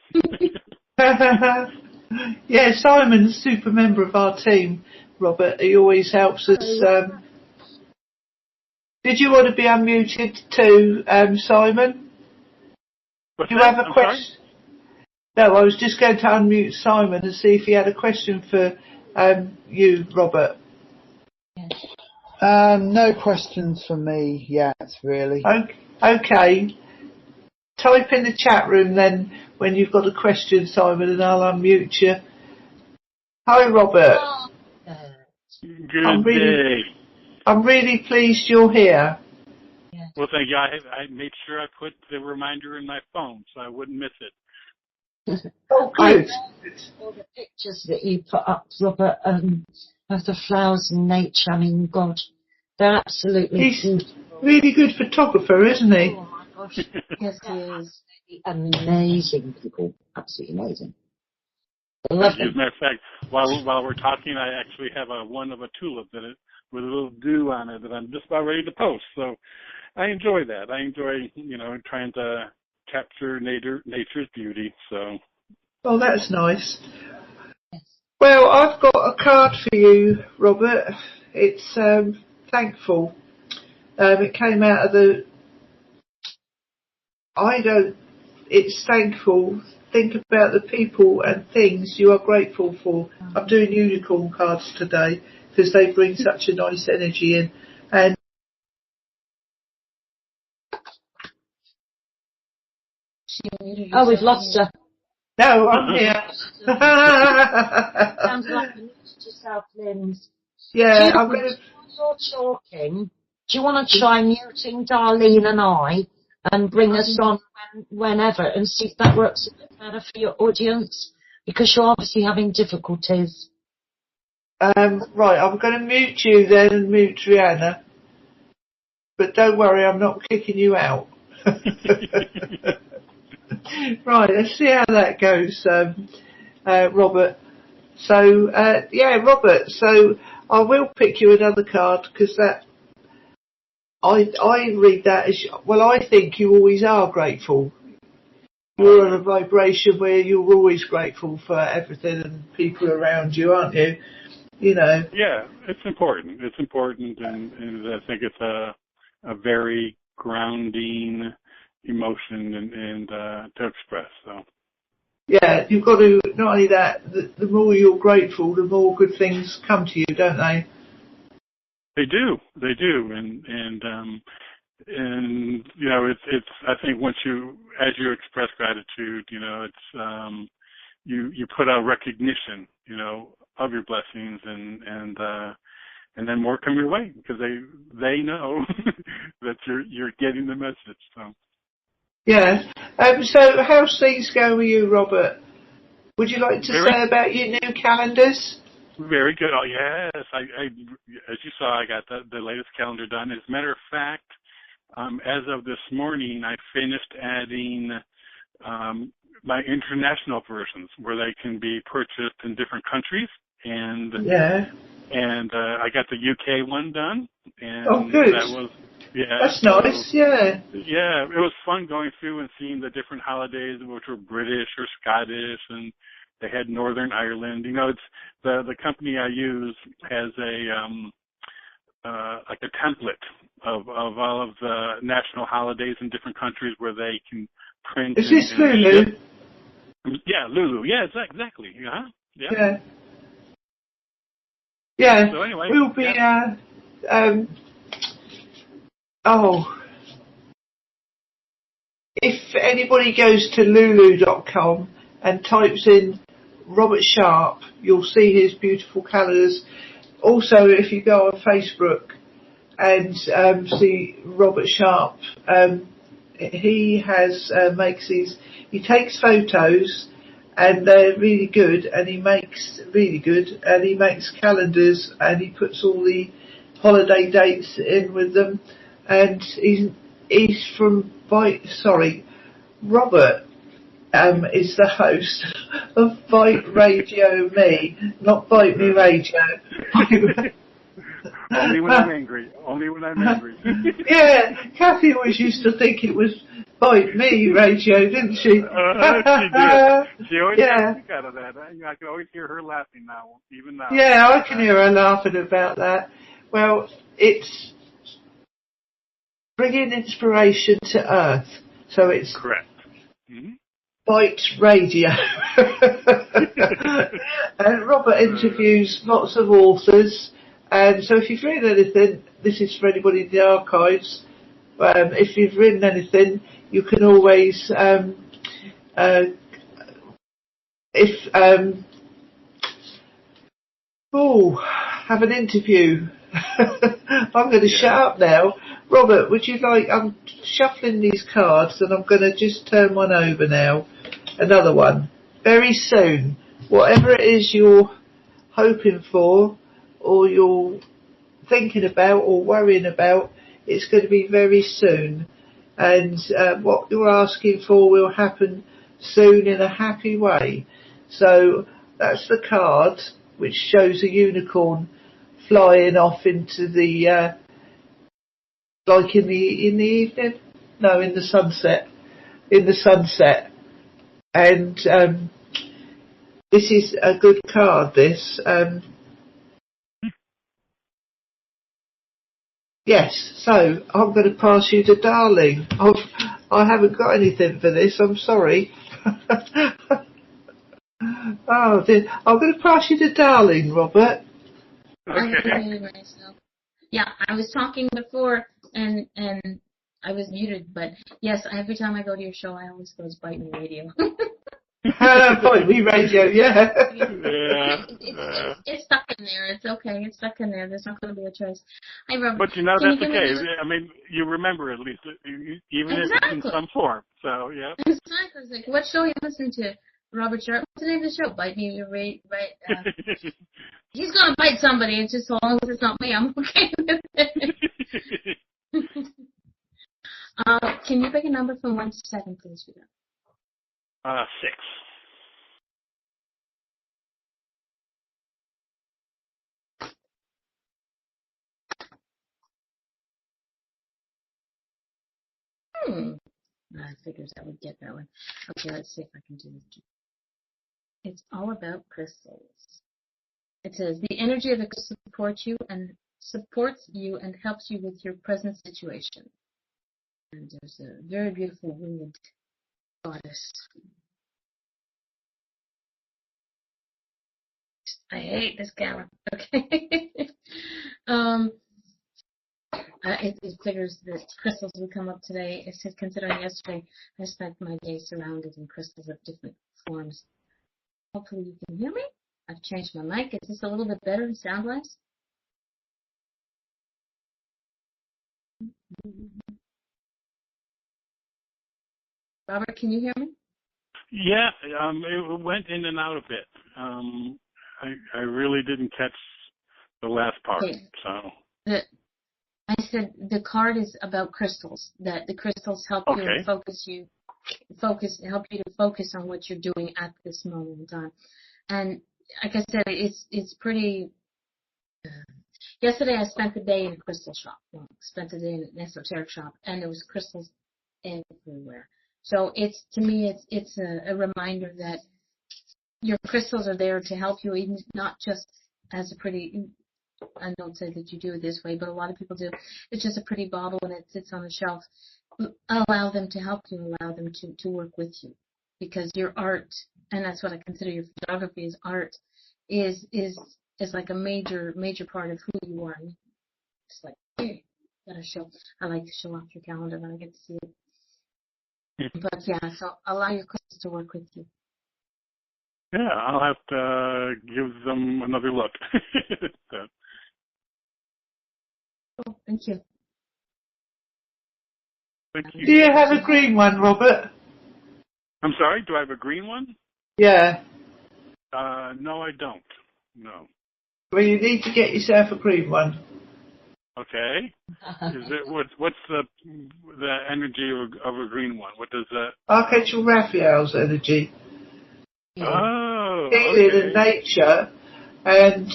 Yeah, Simon's a super member of our team, Robert. He always helps us. Did you want to be unmuted too, Simon? What's Do you that? have a I'm question? No, I was just going to unmute Simon and see if he had a question for you, Robert. No questions for me yet, really. Okay. Type in the chat room then when you've got a question, Simon, and I'll unmute you. Hi, Robert. Good day. I'm really pleased you're here. Well, thank you. I made sure I put the reminder in my phone so I wouldn't miss it. Oh, good. All the pictures that you put up, Robert, of the flowers and nature, I mean, God, they're absolutely He's beautiful. really good photographer, isn't he? Oh my gosh. Yes, he is. Amazing people. Absolutely amazing. I love As a them. matter of fact, while we're talking, I actually have one of a tulip with a little dew on it that I'm just about ready to post. So I enjoy that. I enjoy, trying to capture nature's beauty. So. Oh, that's nice. Well, I've got a card for you, Robert. It's thankful. It came out of it's thankful. Think about the people and things you are grateful for. I'm doing unicorn cards today because they bring such a nice energy in. And Oh, we've lost her. no, I'm here. Sounds like you muted yourself, Linz. Yeah, While you're talking, do you want to try muting Darlene and I and bring us on whenever and see if that works a bit better for your audience? Because you're obviously having difficulties. Right, I'm going to mute you then and mute Rihanna. But don't worry, I'm not kicking you out. Right, let's see how that goes, Robert. So, Robert, so I will pick you another card because I read that as, well, I think you always are grateful. You're on a vibration where you're always grateful for everything and people around you, aren't you? Yeah, it's important. It's important, and I think it's a very grounding emotion and to express. So. Yeah, you've got to, not only that, the more you're grateful, the more good things come to you, don't they? They do, and it's I think once as you express gratitude, it's you put out recognition, of your blessings and then more come your way because they know that you're getting the message. So. Yeah. So how's things going with you, Robert? Would you like to say about your new calendars? Very good. Oh, yes. I as you saw, I got the latest calendar done. As a matter of fact, as of this morning, I finished adding my international versions where they can be purchased in different countries. And I got the UK one done. And oh, good. That was, yeah. That's nice, yeah. Yeah, it was fun going through and seeing the different holidays, which were British or Scottish, and they had Northern Ireland. It's the company I use has like a template of all of the national holidays in different countries where they can print. Is this Lulu? Yeah, Lulu. Yeah, exactly. Yeah. Yeah. So anyway, we'll be. If anybody goes to lulu.com and types in Robert Sharp, you'll see his beautiful calendars. Also, if you go on Facebook and see Robert Sharp, he has he takes photos and they're really good, and he makes calendars, and he puts all the holiday dates in with them, and he's from Robert is the host of Bite Radio Me, not Bite Me Radio. Only when I'm angry. Yeah, Cathy always used to think it was Bite Me Radio, didn't she? She did. She always got a kick out of that. I can always hear her laughing now, even now. Yeah, I can hear her laughing about that. Well, it's bringing inspiration to Earth. So it's correct. Mm-hmm. Bite Radio. And Robert interviews lots of authors. And so if you've written anything, this is for anybody in the archives. If you've written anything, you can always, have an interview. I'm going to shut up now. Robert, would you like, I'm shuffling these cards and I'm going to just turn one over now. Another one. Very soon. Whatever it is you're hoping for, or you're thinking about, or worrying about, it's going to be very soon. And what you're asking for will happen soon in a happy way. So that's the card, which shows a unicorn flying off into the like in the evening? No, in the sunset. And this is a good card, this. Yes, so I'm going to pass you to Darlene. I haven't got anything for this, I'm sorry. Oh dear. I'm going to pass you to Darlene, Robert. Okay. Yeah, I was talking before and I was muted, but yes, every time I go to your show, I always go to Bite Me Radio. Bite Me Radio, yeah. It's stuck in there. It's okay. It's stuck in there. There's not going to be a choice. Hi, Robert. But that's okay. I mean, you remember at least, even if it's in some form. So, yeah. Exactly. It's like, what show are you listening to? Robert Sharp. What's the name of the show? Bite Me Radio. He's going to bite somebody. It's just so long as it's not me, I'm okay with it. Can you pick a number from 1 to 7, please, Rita? 6. I figured I would get that one. Okay, let's see if I can do this. It's all about crystals. It says, the energy of the crystal supports you and helps you with your present situation. And there's a very beautiful winged goddess. I hate this camera. Okay. It figures that crystals will come up today. It says, considering yesterday, I spent my day surrounded in crystals of different forms. Hopefully you can hear me. I've changed my mic. Is this a little bit better sound-wise? Robert, can you hear me? Yeah, it went in and out a bit. I really didn't catch the last part. Okay. So I said the card is about crystals. That the crystals help you and help you to focus on what you're doing at this moment in time. And like I said, it's pretty. Yesterday I spent the day in a crystal shop. Well, spent the day in an esoteric shop, and there was crystals everywhere. So it's a reminder that your crystals are there to help you, even not just as a pretty. I don't say that you do it this way, but a lot of people do. It's just a pretty bottle and it sits on a shelf. Allow them to help you. Allow them to work with you, because your art and that's what I consider your photography as art, is like a major part of who you are. It's like, gotta show. I like to show off your calendar when I get to see it. But yeah, so allow your crystals to work with you. Yeah, I'll have to give them another look. So. Oh, thank you. Thank you. Do you have a green one, Robert? I'm sorry, do I have a green one? Yeah. No, I don't. No. Well, you need to get yourself a green one. Okay. Is it what's the energy of a green one? What does that? Archangel Raphael's energy. Oh, Healing okay. and nature, and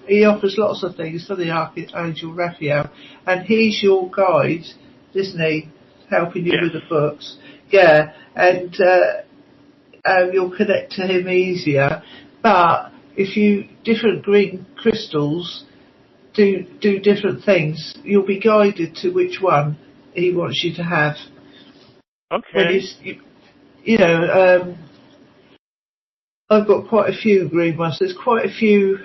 he offers lots of things for the Archangel Raphael, and he's your guide, isn't he? Helping you Yes. with the books. Yeah, and you'll connect to him easier. But if you different green crystals do different things, you'll be guided to which one he wants you to have. Okay. When I've got quite a few green ones. There's quite a few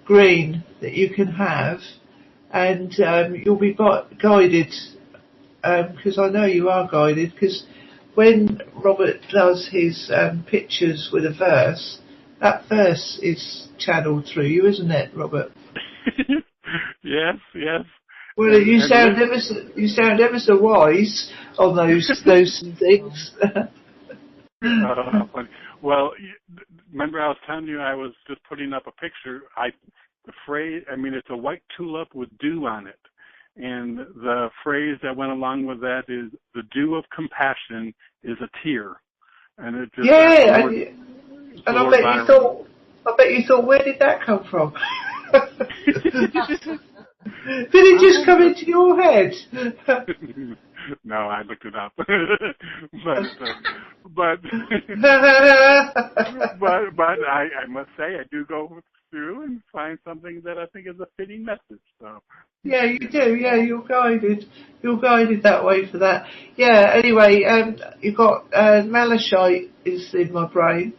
green that you can have, and you'll be guided, because I know you are guided, because when Robert does his pictures with a verse, that verse is channeled through you, isn't it, Robert? Yes. Well, you sound ever so wise on those things. Well, remember I was telling you I was just putting up a picture. It's a white tulip with dew on it. And the phrase that went along with that is, the dew of compassion is a tear. And it just... Yeah, and I bet you thought, where did that come from? Did it just come into your head? No, I looked it up. but I must say I do go through and find something that I think is a fitting message. So. Yeah, you do. Yeah, you're guided. You're guided that way for that. Yeah. Anyway, you've got malachite is in my brain,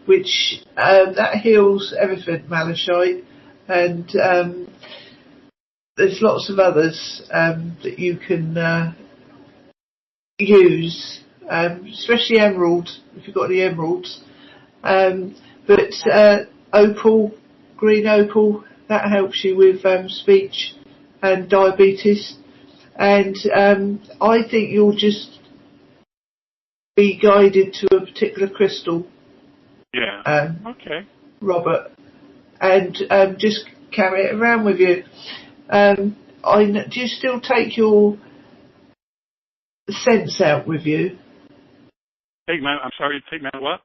which that heals everything. Malachite, and there's lots of others that you can use, especially emerald if you've got any emeralds. But opal, green opal, that helps you with speech and diabetes. And I think you'll just be guided to a particular crystal. Yeah. Okay. Robert, and just carry it around with you. Do you still take your scents out with you? Take my what?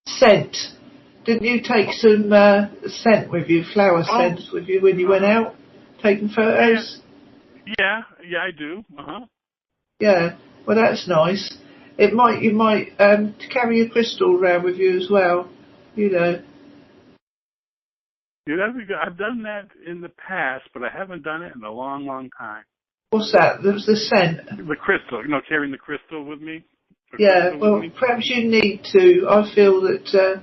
Scent. Didn't you take some scent with you, flower scents with you when you went out taking photos? Yeah, I do. Yeah, well that's nice. You might carry a crystal around with you as well, you know. Yeah, that'd be good. I've done that in the past, but I haven't done it in a long, long time. What's that? There's the scent. The crystal, carrying the crystal with me. Perhaps you need to. I feel that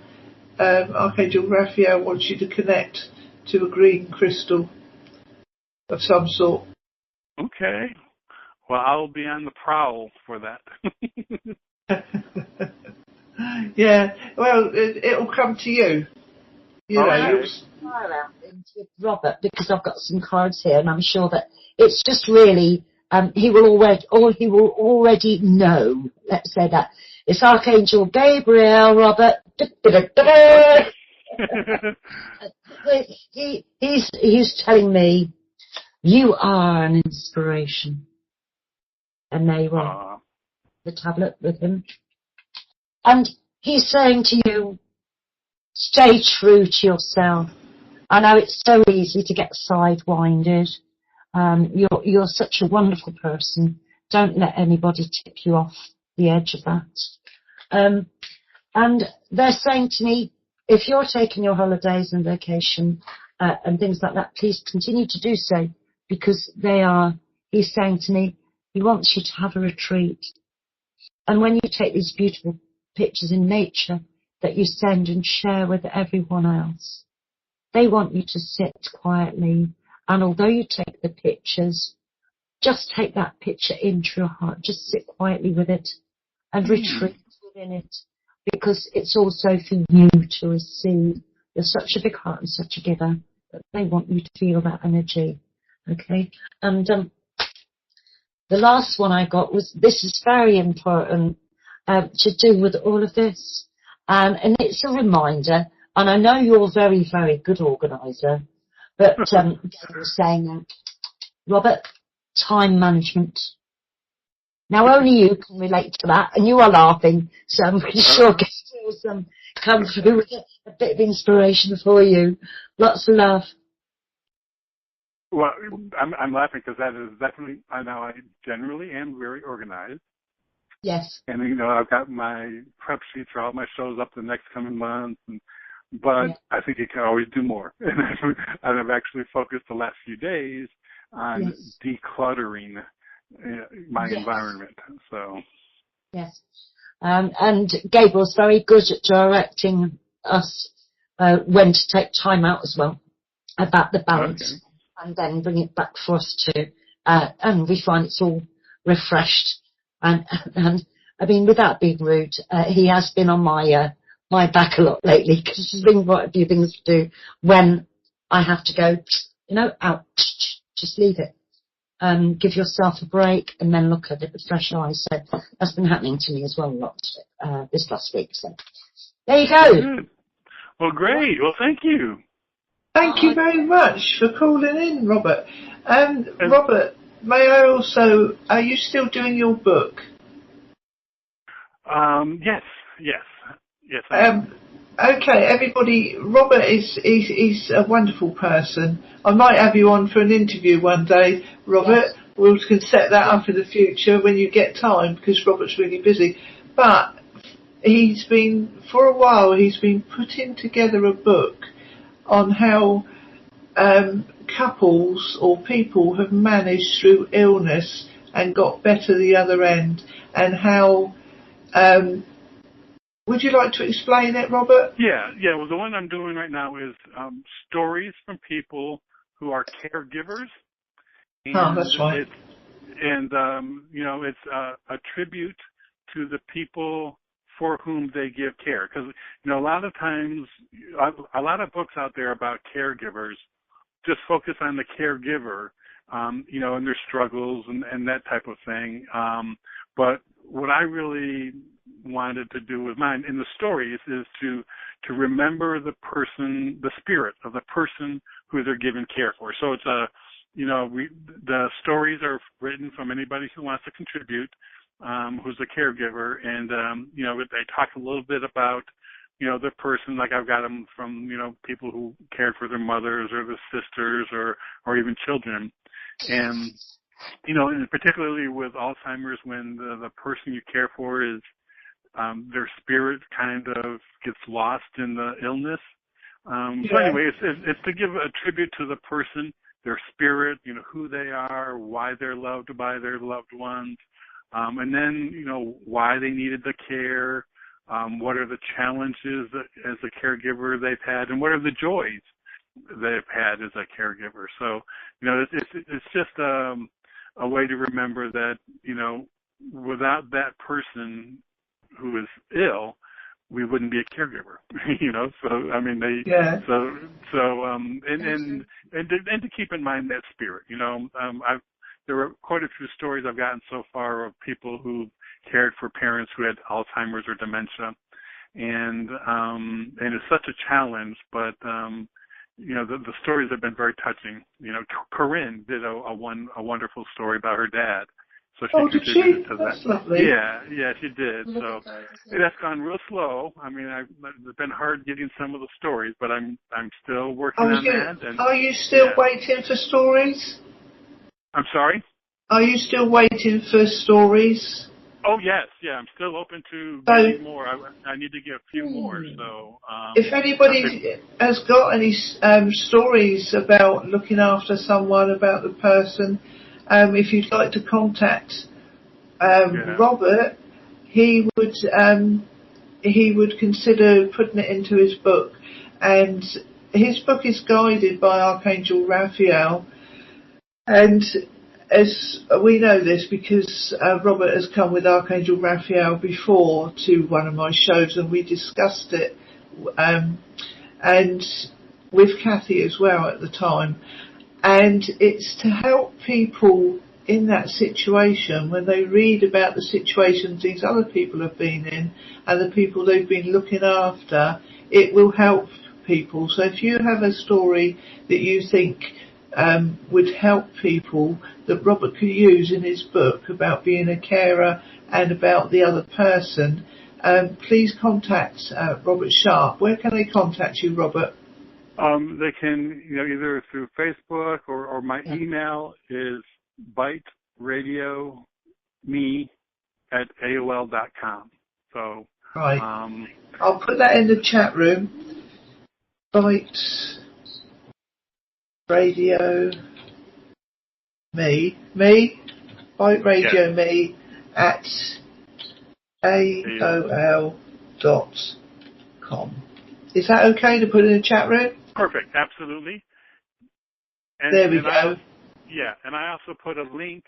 Archangel Raphael wants you to connect to a green crystal of some sort. Okay. Well, I'll be on the prowl for that. Yeah. Well, it'll come to you. You know. With Robert, because I've got some cards here, and I'm sure that it's just really he will already know. Let's say that it's Archangel Gabriel, Robert. He's telling me you are an inspiration, and there you are, the tablet with him, and he's saying to you, stay true to yourself. I know it's so easy to get sidewinded. You're such a wonderful person. Don't let anybody tip you off the edge of that. And they're saying to me, if you're taking your holidays and vacation and things like that, please continue to do so, because he's saying to me, he wants you to have a retreat. And when you take these beautiful pictures in nature that you send and share with everyone else. They want you to sit quietly, and although you take the pictures, just take that picture into your heart. Just sit quietly with it and retreat within it, because it's also for you to receive. You're such a big heart and such a giver that they want you to feel that energy. Okay? And the last one I got was, this is very important to do with all of this. And it's a reminder, and I know you're a very, very good organiser, but Dave was saying, Robert, time management. Now only you can relate to that, and you are laughing, so I'm pretty sure Gail will come through with a bit of inspiration for you. Lots of love. Well, I'm laughing because that is definitely, I know I generally am very organized. Yes. And, you know, I've got my prep sheets for all my shows up the next coming months, but I think you can always do more. And I've actually focused the last few days on decluttering my environment. So. Yes. And Gabriel's very good at directing us when to take time out as well, about the balance, and then bring it back for us to, and we find it's all refreshed. And I mean, without being rude, he has been on my back a lot lately, because there's been quite a few things to do when I have to go, you know, out. Just leave it. Give yourself a break and then look at it with fresh eyes. So that's been happening to me as well a lot this last week. So there you go. Good. Well, great. Well, thank you. Thank you very much for calling in, Robert. Robert, may I also, are you still doing your book? Yes, I am. Okay, everybody, Robert is a wonderful person. I might have you on for an interview one day, Robert. Yes. We can set that up in the future when you get time, because Robert's really busy. But for a while, he's been putting together a book on how couples or people have managed through illness and got better the other end, and how would you like to explain it, Robert? Yeah. Well, the one I'm doing right now is stories from people who are caregivers. And that's right. It's a tribute to the people for whom they give care. Because, you know, a lot of times, a lot of books out there about caregivers just focus on the caregiver, you know, and their struggles and that type of thing. But what I really wanted to do with mine in the stories is to remember the person, the spirit of the person who they're giving care for. So it's the stories are written from anybody who wants to contribute, who's a caregiver, and they talk a little bit about, you know, the person. Like I've got them from, you know, people who cared for their mothers or the sisters or even children, and you know, and particularly with Alzheimer's, when the person you care for is their spirit kind of gets lost in the illness. So anyway, it's to give a tribute to the person, their spirit, you know, who they are, why they're loved by their loved ones, and then, you know, why they needed the care, what are the challenges that, as a caregiver they've had, and what are the joys they've had as a caregiver. So, you know, it's just a way to remember that, you know, without that person who is ill, we wouldn't be a caregiver, you know. So I mean, and to keep in mind that spirit, you know. There were quite a few stories I've gotten so far of people who cared for parents who had Alzheimer's or dementia, and it's such a challenge, but you know, the stories have been very touching. You know, Corinne did a wonderful story about her dad. So she contributed to that. That's lovely. Yeah, she did. So that's gone real slow. I mean, it's been hard getting some of the stories, but I'm still working on that. And, are you still waiting for stories? I'm sorry? Are you still waiting for stories? Oh, yes. Yeah, I'm still open to getting more. I need to get a few more. So, if anybody has got any stories about looking after someone, about the person, if you'd like to contact Robert, he would he would consider putting it into his book. And his book is guided by Archangel Raphael. And as we know this because Robert has come with Archangel Raphael before to one of my shows, and we discussed it, and with Cathy as well at the time. And it's to help people in that situation when they read about the situations these other people have been in and the people they've been looking after. It will help people. So if you have a story that you think would help people that Robert could use in his book about being a carer and about the other person, please contact Robert Sharp. Where can they contact you, Robert? They can, either through Facebook or my email is biteradio.me@aol.com. So right, I'll put that in the chat room. Bite Radio Bite Radio Me at AOL.com. Is that okay to put in the chat room? Perfect, absolutely. And, there we go. And I also put a link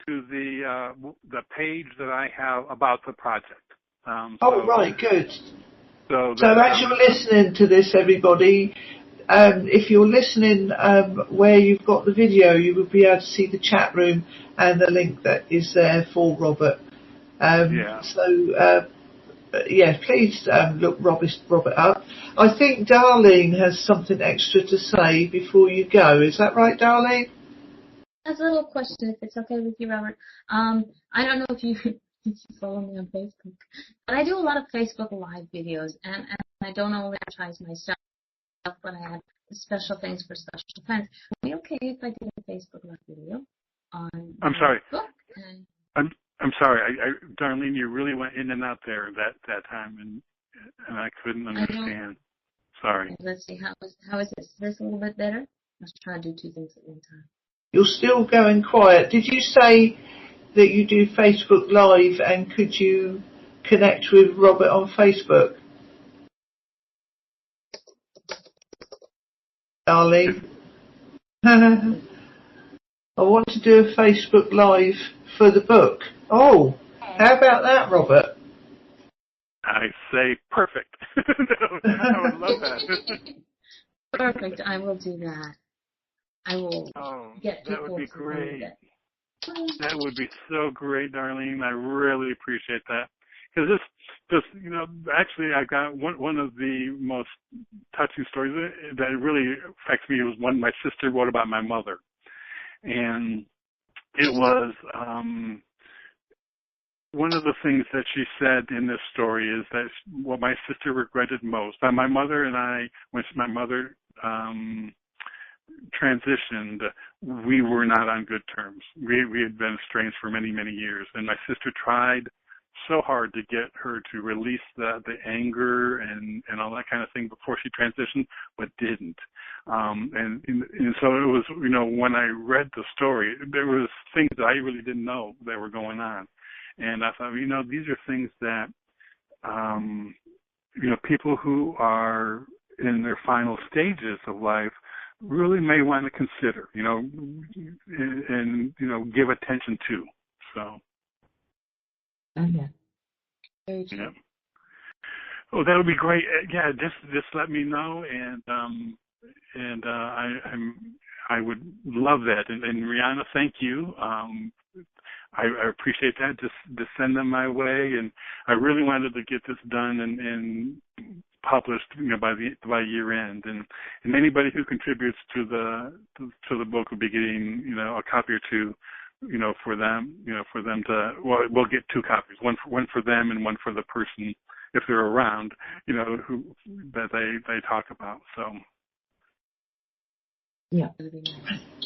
to the page that I have about the project. Right, good. So as you're listening to this, everybody, if you're listening where you've got the video, you will be able to see the chat room and the link that is there for Robert. Please look Robert up. I think Darlene has something extra to say before you go. Is that right, Darlene? That's a little question, if it's okay with you, Robert. I don't know if you follow me on Facebook, but I do a lot of Facebook Live videos, and I don't only advertise myself, but I have special things for special friends. Would it be okay if I did a Facebook Live video on I'm sorry. book? I'm sorry, Darlene, you really went in and out there that time, and I couldn't understand. Sorry. Let's see, how is this? Is this a little bit better? Let's try to do two things at one time. You're still going quiet. Did you say that you do Facebook Live, and could you connect with Robert on Facebook? Darlene? I want to do a Facebook Live for the book. Oh, how about that, Robert? I say perfect. I would love that. Perfect, I will do that. I will get people. That would be great. That would be so great, Darlene. I really appreciate that. Because actually I got one of the most touching stories that really affects me was one my sister wrote about my mother. And it was one of the things that she said in this story is that what my sister regretted most. My mother and I, when my mother transitioned, we were not on good terms. We had been estranged for many, many years. And my sister tried so hard to get her to release the anger and all that kind of thing before she transitioned, but didn't. And so it was, when I read the story, there was things that I really didn't know that were going on. And I thought, these are things that, people who are in their final stages of life really may want to consider, and give attention to. So. Yeah. Very true. Yeah. Oh, that would be great. Yeah, just let me know, and I would love that. And Rihanna, thank you. I appreciate that. Just send them my way, and I really wanted to get this done and published, by year end. And anybody who contributes to the book will be getting, a copy or two, for them to. Well, we'll get two copies, one for them and one for the person if they're around, who that they talk about. So. Yeah.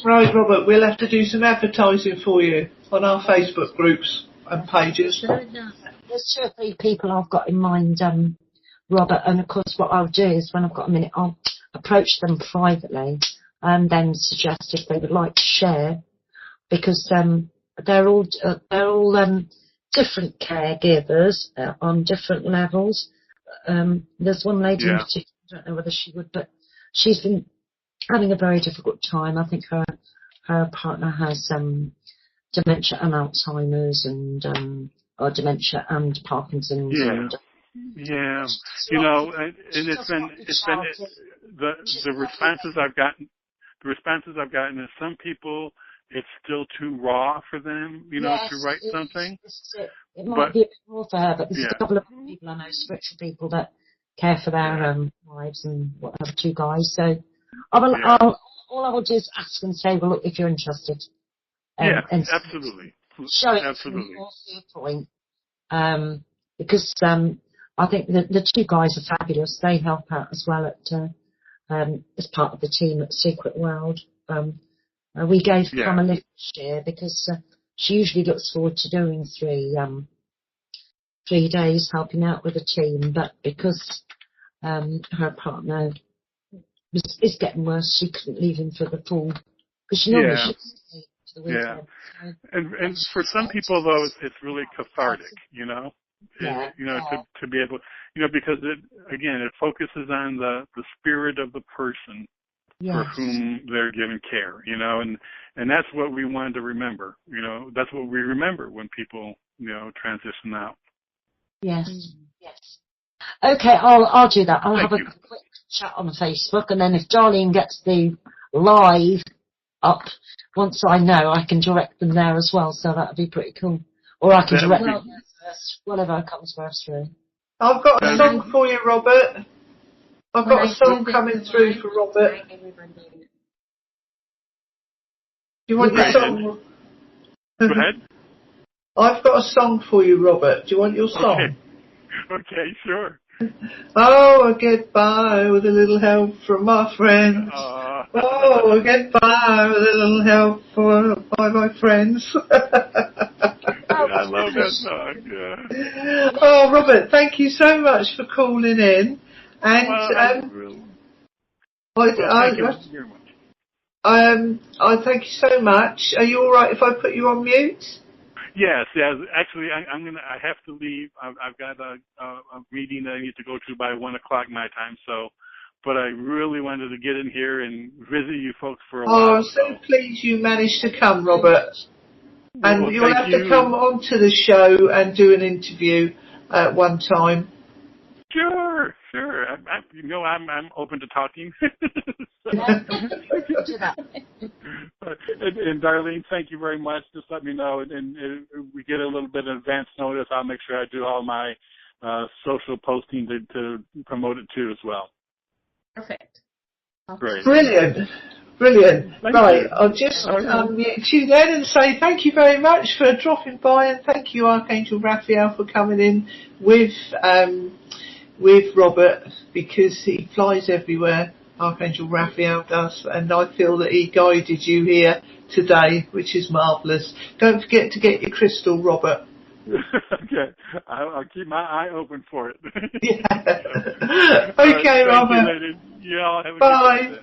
Right, Robert, we'll have to do some advertising for you on our Facebook groups and pages. There's 2 or 3 people I've got in mind, Robert, and of course what I'll do is when I've got a minute, I'll approach them privately and then suggest if they would like to share, because they're all different caregivers on different levels, There's one lady in particular, I don't know whether she would, but she's been having a very difficult time. I think her partner has dementia and Alzheimer's and or dementia and Parkinson's. Yeah. And, you know, and it's been the responses I've gotten. The responses I've gotten is some people, it's still too raw for them, you know, to write something. It might be a bit more for her, but there's a couple of people I know, spiritual people, that care for their wives and whatever, 2 guys. So all I will do is ask and say, well, look, if you're interested. And absolutely. Show it from your viewpoint. Because I think the 2 guys are fabulous. They help out as well as part of the team at Secret World. We gave Pam a lift this year because she usually looks forward to doing 3 days helping out with the team, but because her partner is getting worse, she couldn't leave him for the full. Because she normally should stay to the weekend. So. And for some people though, it's really cathartic, you know. You know, to be able, you know, because it focuses on the spirit of the person for whom they're giving care, you know, and that's what we wanted to remember, you know, that's what we remember when people, you know, transition out. Yes. Okay, I'll do that. I'll have a quick chat on Facebook, and then if Darlene gets the live up, once I know, I can direct them there as well, so that'd be pretty cool. Or I can direct them first, whatever comes first through. I've got a song for you, Robert. I've got a song coming through for Robert. Do you want your song? Go ahead. I've got a song for you, Robert. Do you want your song? Okay, sure. Oh, I get by with a little help from my friends. Oh, I get by with a little help by my friends. I love that song, yeah. Oh, Robert, thank you so much for calling in. And I thank you so much. Are you all right if I put you on mute? Yes. Actually, I have to leave. I've got a meeting that I need to go to by 1:00 my time. So, but I really wanted to get in here and visit you folks for a while. Oh, I'm so pleased you managed to come, Robert. And you'll have to come onto the show and do an interview at one time. Sure. I'm open to talking. And Darlene, thank you very much. Just let me know, and we get a little bit of advance notice. I'll make sure I do all my social posting to promote it too as well. Perfect. Great. Brilliant. Thank Right, you. I'll just unmute you then and say thank you very much for dropping by, and thank you, Archangel Raphael, for coming in with Robert, because he flies everywhere. Archangel Raphael does, and I feel that he guided you here today, which is marvellous. Don't forget to get your crystal, Robert. Okay, I'll keep my eye open for it. Okay, Robert. You all have a bye. Good day.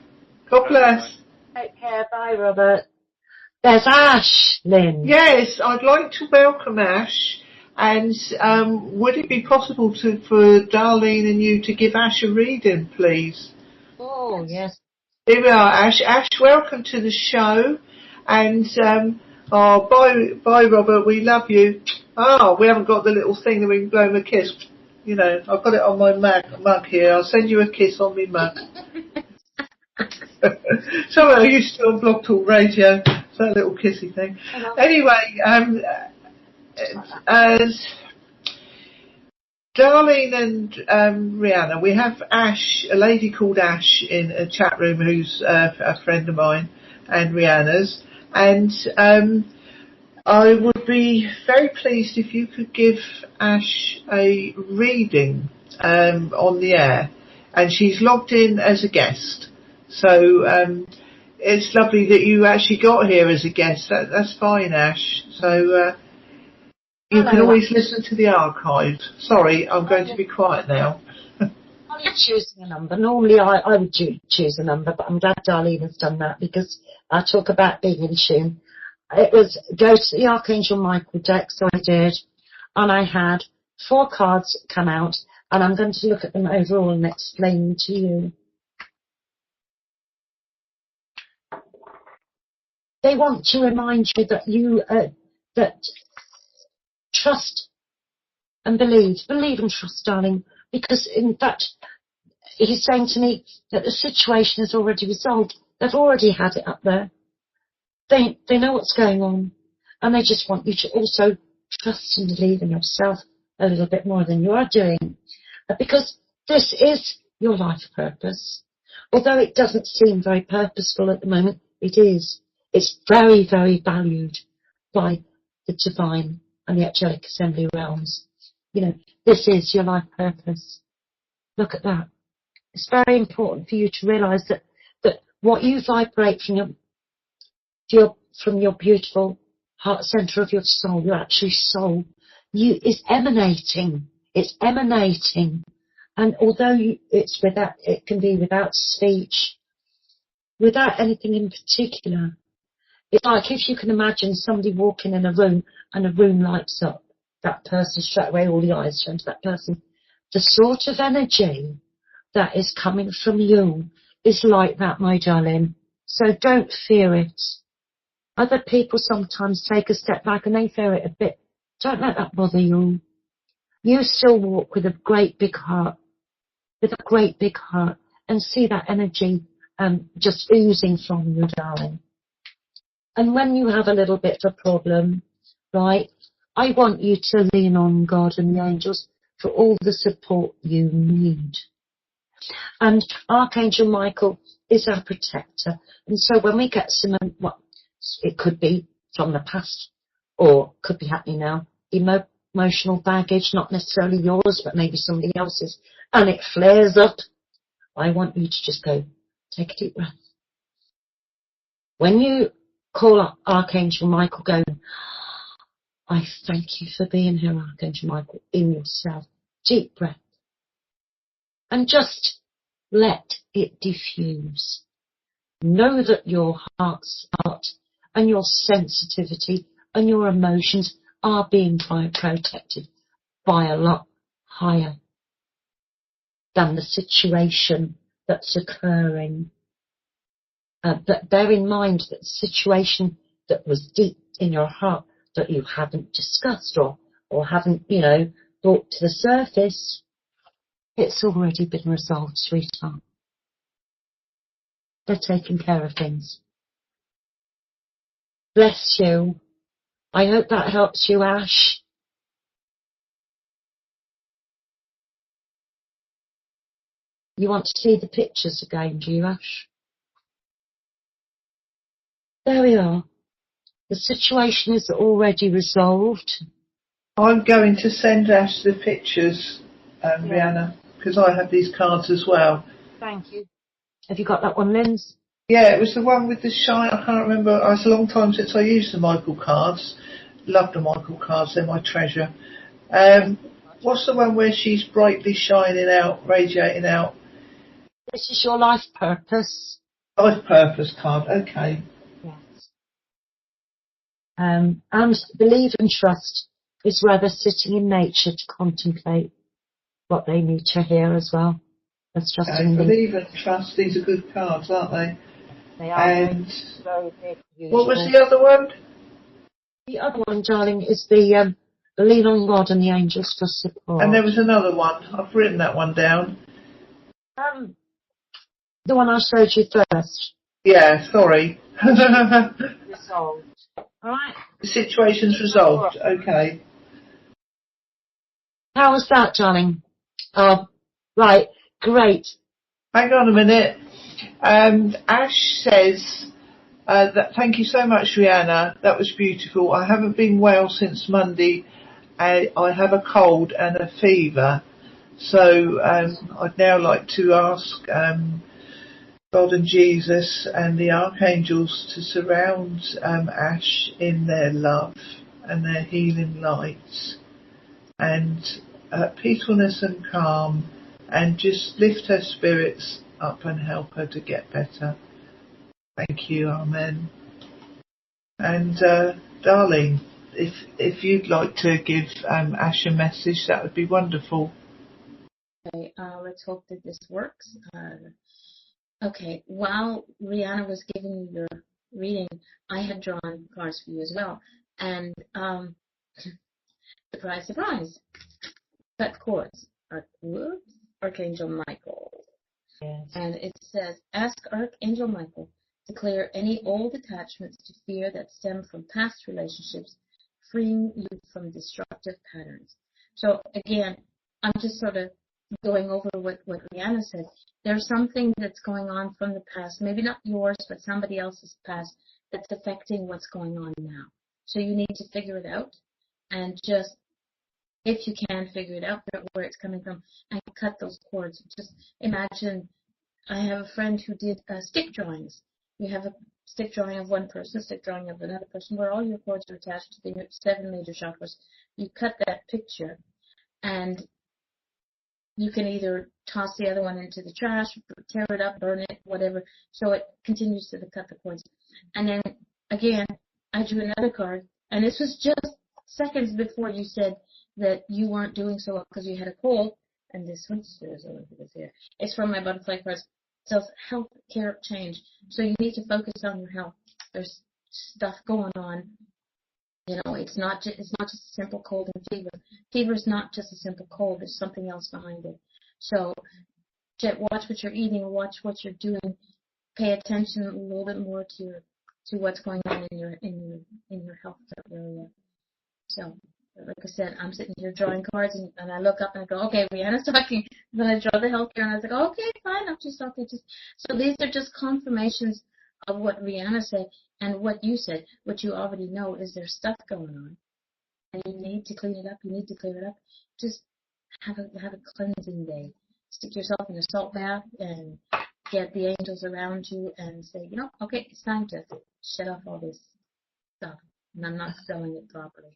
God bless. Take care. Bye, Robert. There's Ash, Lynn. Yes, I'd like to welcome Ash. And would it be possible for Darlene and you to give Ash a reading, please? Oh, yes. Here we are, Ash. Ash, welcome to the show. And, bye, Robert. We love you. Oh, we haven't got the little thing that we can blow him a kiss. You know, I've got it on my mug here. I'll send you a kiss on my mug. Somehow I used to on Blog Talk Radio. It's that little kissy thing. Anyway, as Darlene and Rihanna, we have Ash, a lady called Ash in a chat room who's a friend of mine and Rihanna's, and I would be very pleased if you could give Ash a reading on the air, and she's logged in as a guest, so it's lovely that you actually got here as a guest. That's fine, Ash. So you can always listen to the archive. Sorry, I'm going to be quiet now. I'm choosing a number. Normally I would choose a number, but I'm glad Darlene has done that, because I talk about being in tune. It was go to the Archangel Michael deck, so I did, and I had 4 cards come out, And I'm going to look at them overall and explain them to you. They want to remind you that that trust and believe and trust, darling, because in fact, he's saying to me that the situation is already resolved. They've already had it up there. They know what's going on, and they just want you to also trust and believe in yourself a little bit more than you are doing, because this is your life purpose. Although it doesn't seem very purposeful at the moment, it is. It's very, very valued by the divine and the angelic assembly realms. You know, this is your life purpose. Look at that. It's very important for you to realise that what you vibrate from your beautiful heart centre of your soul, your actual soul, is emanating. It's emanating. And although it can be without speech, without anything in particular, it's like if you can imagine somebody walking in a room and a room lights up, that person straight away, all the eyes turn to that person. The sort of energy that is coming from you is like that, my darling. So don't fear it. Other people sometimes take a step back and they fear it a bit. Don't let that bother you. You still walk with a great big heart, and see that energy just oozing from you, darling. And when you have a little bit of a problem, right, I want you to lean on God and the angels for all the support you need. And Archangel Michael is our protector. And so when we get some, it could be from the past or could be happening now, emotional baggage, not necessarily yours, but maybe somebody else's, and it flares up, I want you to just go, take a deep breath. When you call up Archangel Michael, go, I thank you for being here, Archangel Michael, in yourself. Deep breath. And just let it diffuse. Know that your heart and your sensitivity and your emotions are being protected by a lot higher than the situation that's occurring. But bear in mind that the situation that was deep in your heart that you haven't discussed or haven't, brought to the surface, it's already been resolved, sweetheart. They're taking care of things. Bless you. I hope that helps you, Ash. You want to see the pictures again, do you, Ash? There we are. The situation is already resolved. I'm going to send Ash the pictures, Rihanna, because I have these cards as well. Thank you. Have you got that one, Linz? Yeah, it was the one with the shine. I can't remember. It's a long time since I used the Michael cards. Love the Michael cards. They're my treasure. What's the one where she's brightly shining out, radiating out? This is your life purpose. Life purpose card. Okay. Yes. And believe and trust is where they're sitting in nature to contemplate what they need to hear as well. That's just believe and trust. These are good cards, aren't they? They are. And very big. What was the other one? The other one, darling, is the lean on God and the angels for support. And there was another one. I've written that one down. The one I showed you first. Yeah, sorry. Resolved. All right. The situation's resolved. Okay. How was that, darling? Oh, right. Great. Hang on a minute. Ash says, thank you so much, Rihanna. That was beautiful. I haven't been well since Monday. I have a cold and a fever. So I'd now like to ask God and Jesus and the archangels to surround Ash in their love and their healing lights and peacefulness and calm, and just lift her spirits up and help her to get better. Thank you, Amen. And Darlene, if you'd like to give Ash a message, that would be wonderful. Okay, let's hope that this works. Okay, while Rihanna was giving you your reading, I had drawn cards for you as well. And surprise, surprise, cut cords. Archangel Michael. Yes. And it says, ask Archangel Michael to clear any old attachments to fear that stem from past relationships, freeing you from destructive patterns. So again, I'm just sort of going over what Rihanna said. There's something that's going on from the past, maybe not yours, but somebody else's past, that's affecting what's going on now. So you need to figure it out, and just, if you can figure it out, where it's coming from, and cut those cords. Just imagine, I have a friend who did stick drawings. You have a stick drawing of one person, stick drawing of another person, where all your cords are attached to the 7 major chakras. You cut that picture, and you can either toss the other one into the trash, tear it up, burn it, whatever, so it continues to cut the cords. And then, again, I drew another card, and this was just seconds before you said that you weren't doing so well because you had a cold, and this one, it's from my butterfly cards. It says health care change. So you need to focus on your health. There's stuff going on. You know, it's not just a simple cold and fever. Fever is not just a simple cold. There's something else behind it. So watch what you're eating, watch what you're doing. Pay attention a little bit more to what's going on in your health area. So, like I said, I'm sitting here drawing cards, and I look up and I go, okay, Rihanna's talking. And then I draw the healthcare, and I was like, okay, fine, I'm just okay. So these are just confirmations of what Rihanna said and what you said. What you already know is there's stuff going on, and you need to clean it up. You need to clear it up. Just have a cleansing day. Stick yourself in a salt bath and get the angels around you and say, you know, okay, it's time to shut off all this stuff, and I'm not selling it properly.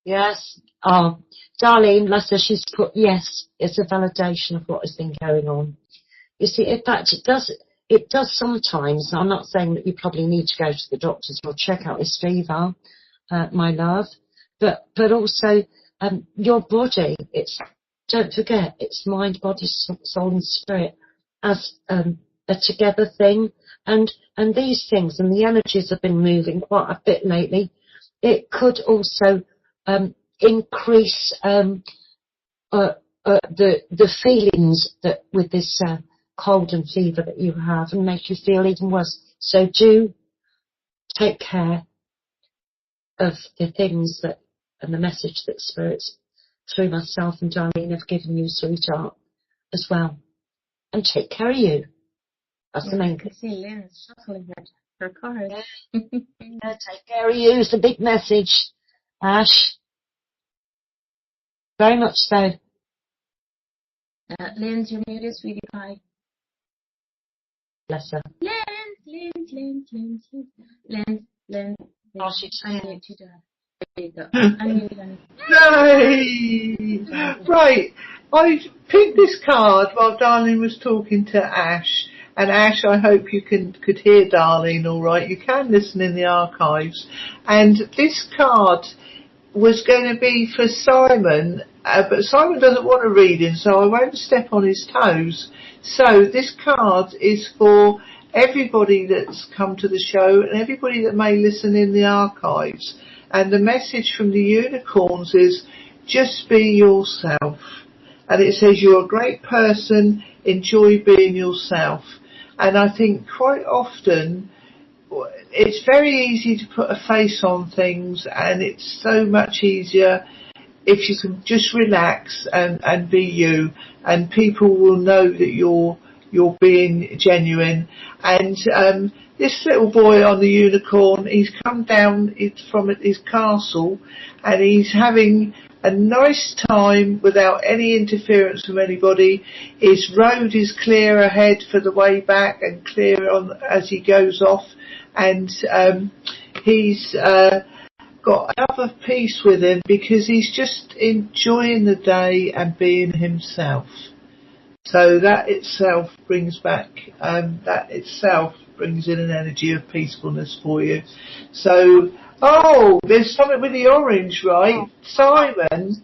Yes. Darlene, bless her, she's put yes. It's a validation of what has been going on. You see, in fact, it does sometimes. I'm not saying that you probably need to go to the doctors or check out this fever, my love, but also your body. Don't forget, it's mind, body, soul, and spirit as a together thing. And these things and the energies have been moving quite a bit lately. It could also increase the feelings that with this cold and fever that you have, and make you feel even worse. So do take care of the things and the message that spirits through myself and Darlene have given you, sweetheart, as well. And take care of you. That's the main thing. I see Lynn shuffling her cards. Yeah, take care of you is the big message, Ash. Very much so. Lynn, you're muted, sweetie pie. Bless her. Lynn. Oh, she's unmute you, darling. There you go. Unmute. Yay! Right, I picked this card while Darlene was talking to Ash. And Ash, I hope you could hear Darlene all right. You can listen in the archives. And this card was going to be for Simon, but Simon doesn't want a reading, so I won't step on his toes. So this card is for everybody that's come to the show and everybody that may listen in the archives. And the message from the unicorns is, just be yourself. And it says, you're a great person, enjoy being yourself. And I think quite often it's very easy to put a face on things, and it's so much easier if you can just relax and be you, and people will know that you're being genuine. And this little boy on the unicorn, he's come down from his castle, and he's having a nice time without any interference from anybody. His road is clear ahead for the way back and clear on as he goes off, and he's got another peace with him because he's just enjoying the day and being himself. So that itself brings in an energy of peacefulness for you. So, there's something with the orange, right? Simon,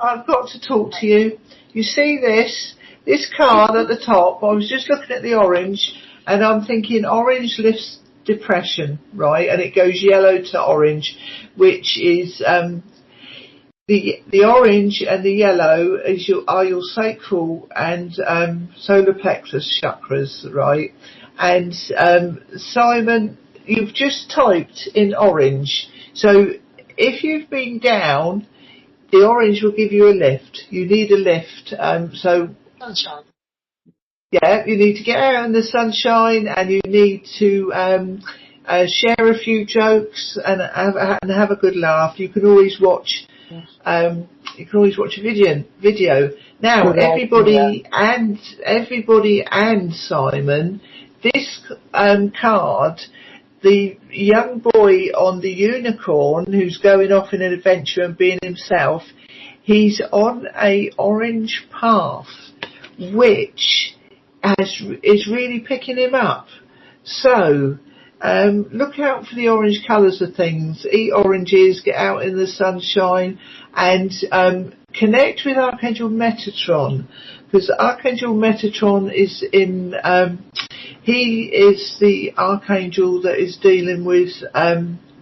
I've got to talk to you. You see this card at the top? I was just looking at the orange, and I'm thinking orange lifts depression, right? And it goes yellow to orange, which is the orange and the yellow are your sacral and solar plexus chakras, right? And Simon, you've just typed in orange, so if you've been down, the orange will give you a lift. You need a lift. So Sunshine. yeah, you need to get out in the sunshine, and you need to share a few jokes and have a good laugh. You can always watch. You can always watch a video. Now, everybody and Simon, this card. The young boy on the unicorn who's going off in an adventure and being himself, he's on a orange path, which is really picking him up. So, look out for the orange colours of things. Eat oranges, get out in the sunshine, and connect with Archangel Metatron, because Archangel Metatron is in... he is the archangel that is dealing with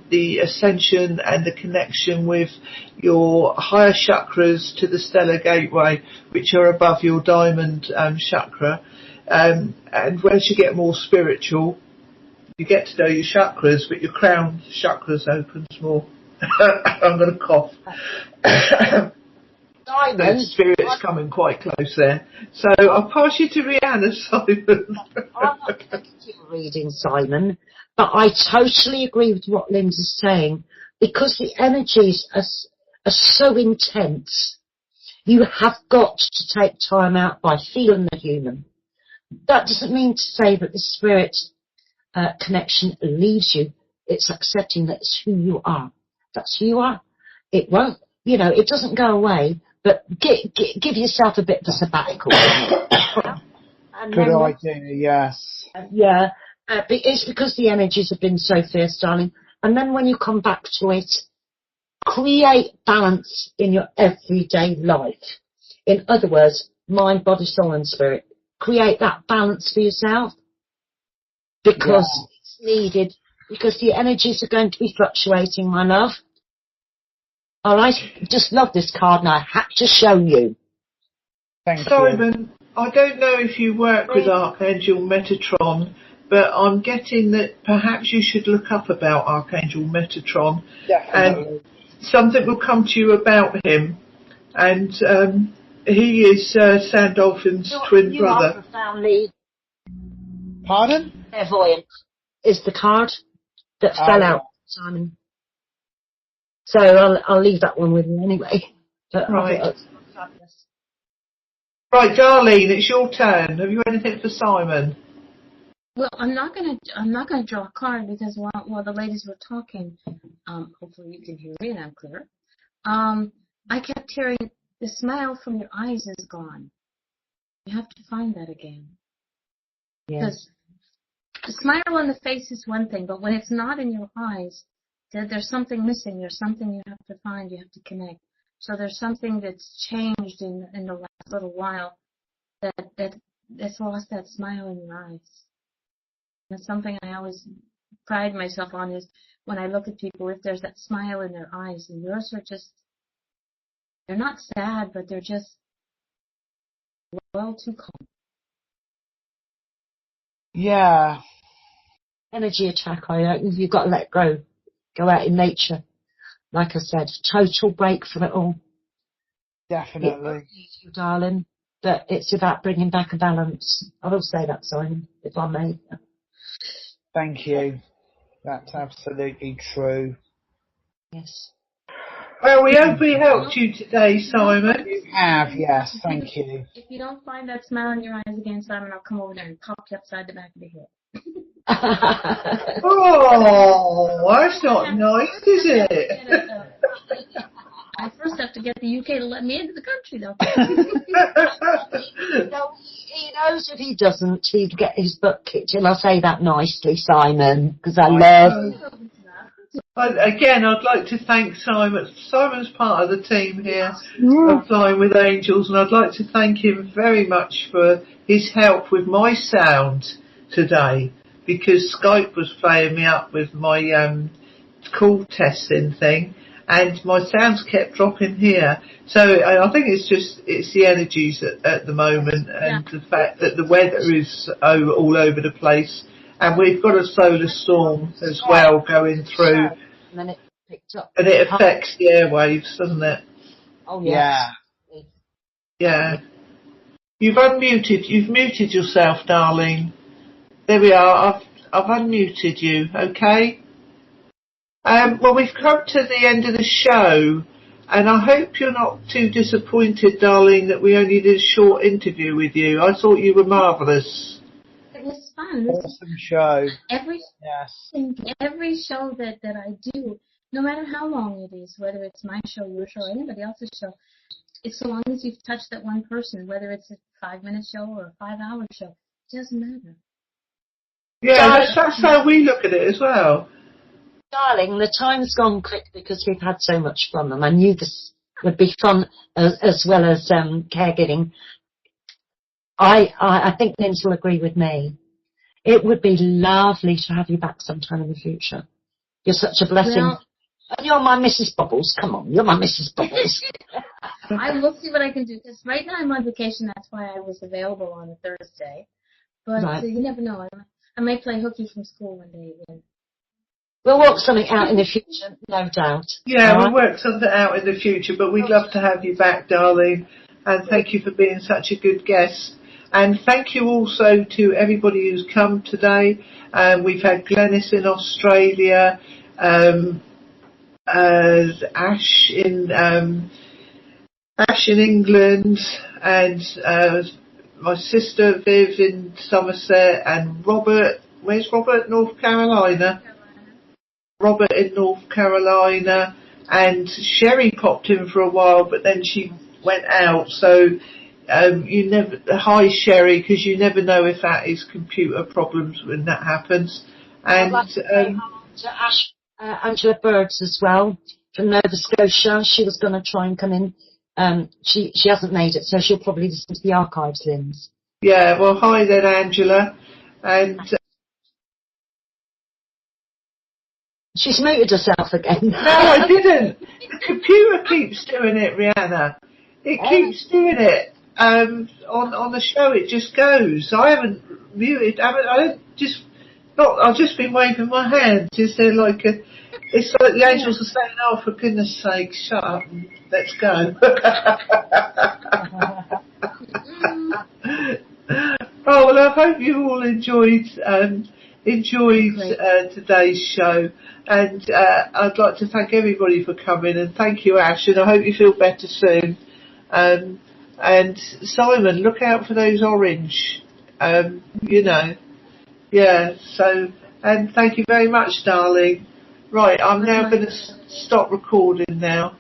the ascension and the connection with your higher chakras to the stellar gateway, which are above your diamond chakra. And once you get more spiritual, you get to know your chakras, but your crown chakras opens more. I'm going to cough. Simon, the spirit's coming quite close there. So I'll pass you to Rihanna, Simon. I'm not connected to your reading, Simon, but I totally agree with what Lindsay's saying, because the energies are so intense. You have got to take time out by feeling the human. That doesn't mean to say that the spirit connection leaves you. It's accepting that it's who you are. That's who you are. It won't, it doesn't go away. But give yourself a bit of a sabbatical. Good idea, yes. Yeah, it's because the energies have been so fierce, darling. And then when you come back to it, create balance in your everyday life. In other words, mind, body, soul and spirit. Create that balance for yourself, because it's needed, because the energies are going to be fluctuating, my love. All right, just love this card, and I had to show you. Thank you. Simon, I don't know if you work with Archangel Metatron, but I'm getting that perhaps you should look up about Archangel Metatron. Definitely. And something will come to you about him. And he is Sandolphin's twin brother. You are profoundly... Pardon? Clairvoyant is the card that fell out, Simon. So I'll leave that one with you anyway. But right. Right, Darlene, it's your turn. Have you anything for Simon? Well, I'm not gonna draw a card, because while the ladies were talking, hopefully you can hear me and I'm clear. I kept hearing, the smile from your eyes is gone. You have to find that again. Because the smile on the face is one thing, but when it's not in your eyes, there's something missing. There's something you have to find. You have to connect. So there's something that's changed in the last little while that's lost that smile in your eyes. That's something I always pride myself on, is when I look at people, if there's that smile in their eyes, and yours are just, they're not sad, but they're just well too calm. Yeah. Energy attack, you've got to let go. Go out in nature. Like I said, total break from it all. Definitely. You, darling. But it's about bringing back a balance. I will say that, Simon, if I may. Thank you. That's absolutely true. Yes. Well, we hope we helped you today, Simon. You have, yes. Thank you. If you don't find that smile in your eyes again, Simon, I'll come over there and pop you upside the back of the head. Oh, that's not nice, is it? I first have to get the UK to let me into the country, though. He knows if he doesn't, he'd get his butt kicked. And I'll say that nicely, Simon, because I love I'd like to thank Simon. Simon's part of the team here of Flying with Angels, and I'd like to thank him very much for his help with my sound today, because Skype was playing me up with my call testing thing, and my sounds kept dropping here. So I think it's the energies at the moment, and the fact that the weather is all over the place. And we've got a solar storm as well going through. And then it picked up. And it affects the airwaves, doesn't it? Oh, yes. Yeah. You've muted yourself, Darlene. There we are. I've unmuted you, okay? Well, we've come to the end of the show, and I hope you're not too disappointed, Darlene, that we only did a short interview with you. I thought you were marvellous. It was fun. Awesome show. Every show that I do, no matter how long it is, whether it's my show, your show, anybody else's show, it's so long as you've touched that one person, whether it's a 5-minute show or a 5-hour show, it doesn't matter. Yeah, that's how we look at it as well. Darling, the time's gone quick because we've had so much fun, and I knew this would be fun as well as caregiving. I think Lindsay will agree with me. It would be lovely to have you back sometime in the future. You're such a blessing. Well, and you're my Mrs. Bubbles. Come on, you're my Mrs. Bubbles. I will see what I can do, because right now I'm on vacation. That's why I was available on a Thursday. But you never know. I may play hooky from school one day again. We'll work something out in the future, no doubt. Yeah, we'll work something out in the future, but we'd love to have you back, darling. And thank you for being such a good guest. And thank you also to everybody who's come today. We've had Glenys in Australia, Ash in England, and my sister Viv in Somerset, and Robert. Where's Robert? North Carolina. Robert in North Carolina, and Sherry popped in for a while, but then she went out. So you never. Hi Sherry, because you never know if that is computer problems when that happens. And I'd like to say to Ash, Angela Birds as well from Nova Scotia. She was going to try and come in. She hasn't made it, so she'll probably listen to the archives, Linz. Yeah. Well, hi then, Angela, and. She's muted herself again. No, I didn't. The computer keeps doing it, Rihanna. It keeps doing it. On the show, it just goes. I haven't muted. I've just been waving my hand. It's like the angels are saying, "Oh, for goodness' sake, shut up and let's go." Oh well, I hope you all enjoyed today's show, and I'd like to thank everybody for coming, and thank you, Ash, and I hope you feel better soon. And Simon, look out for those orange, so, and thank you very much, darling. Right, I'm now going to stop recording now.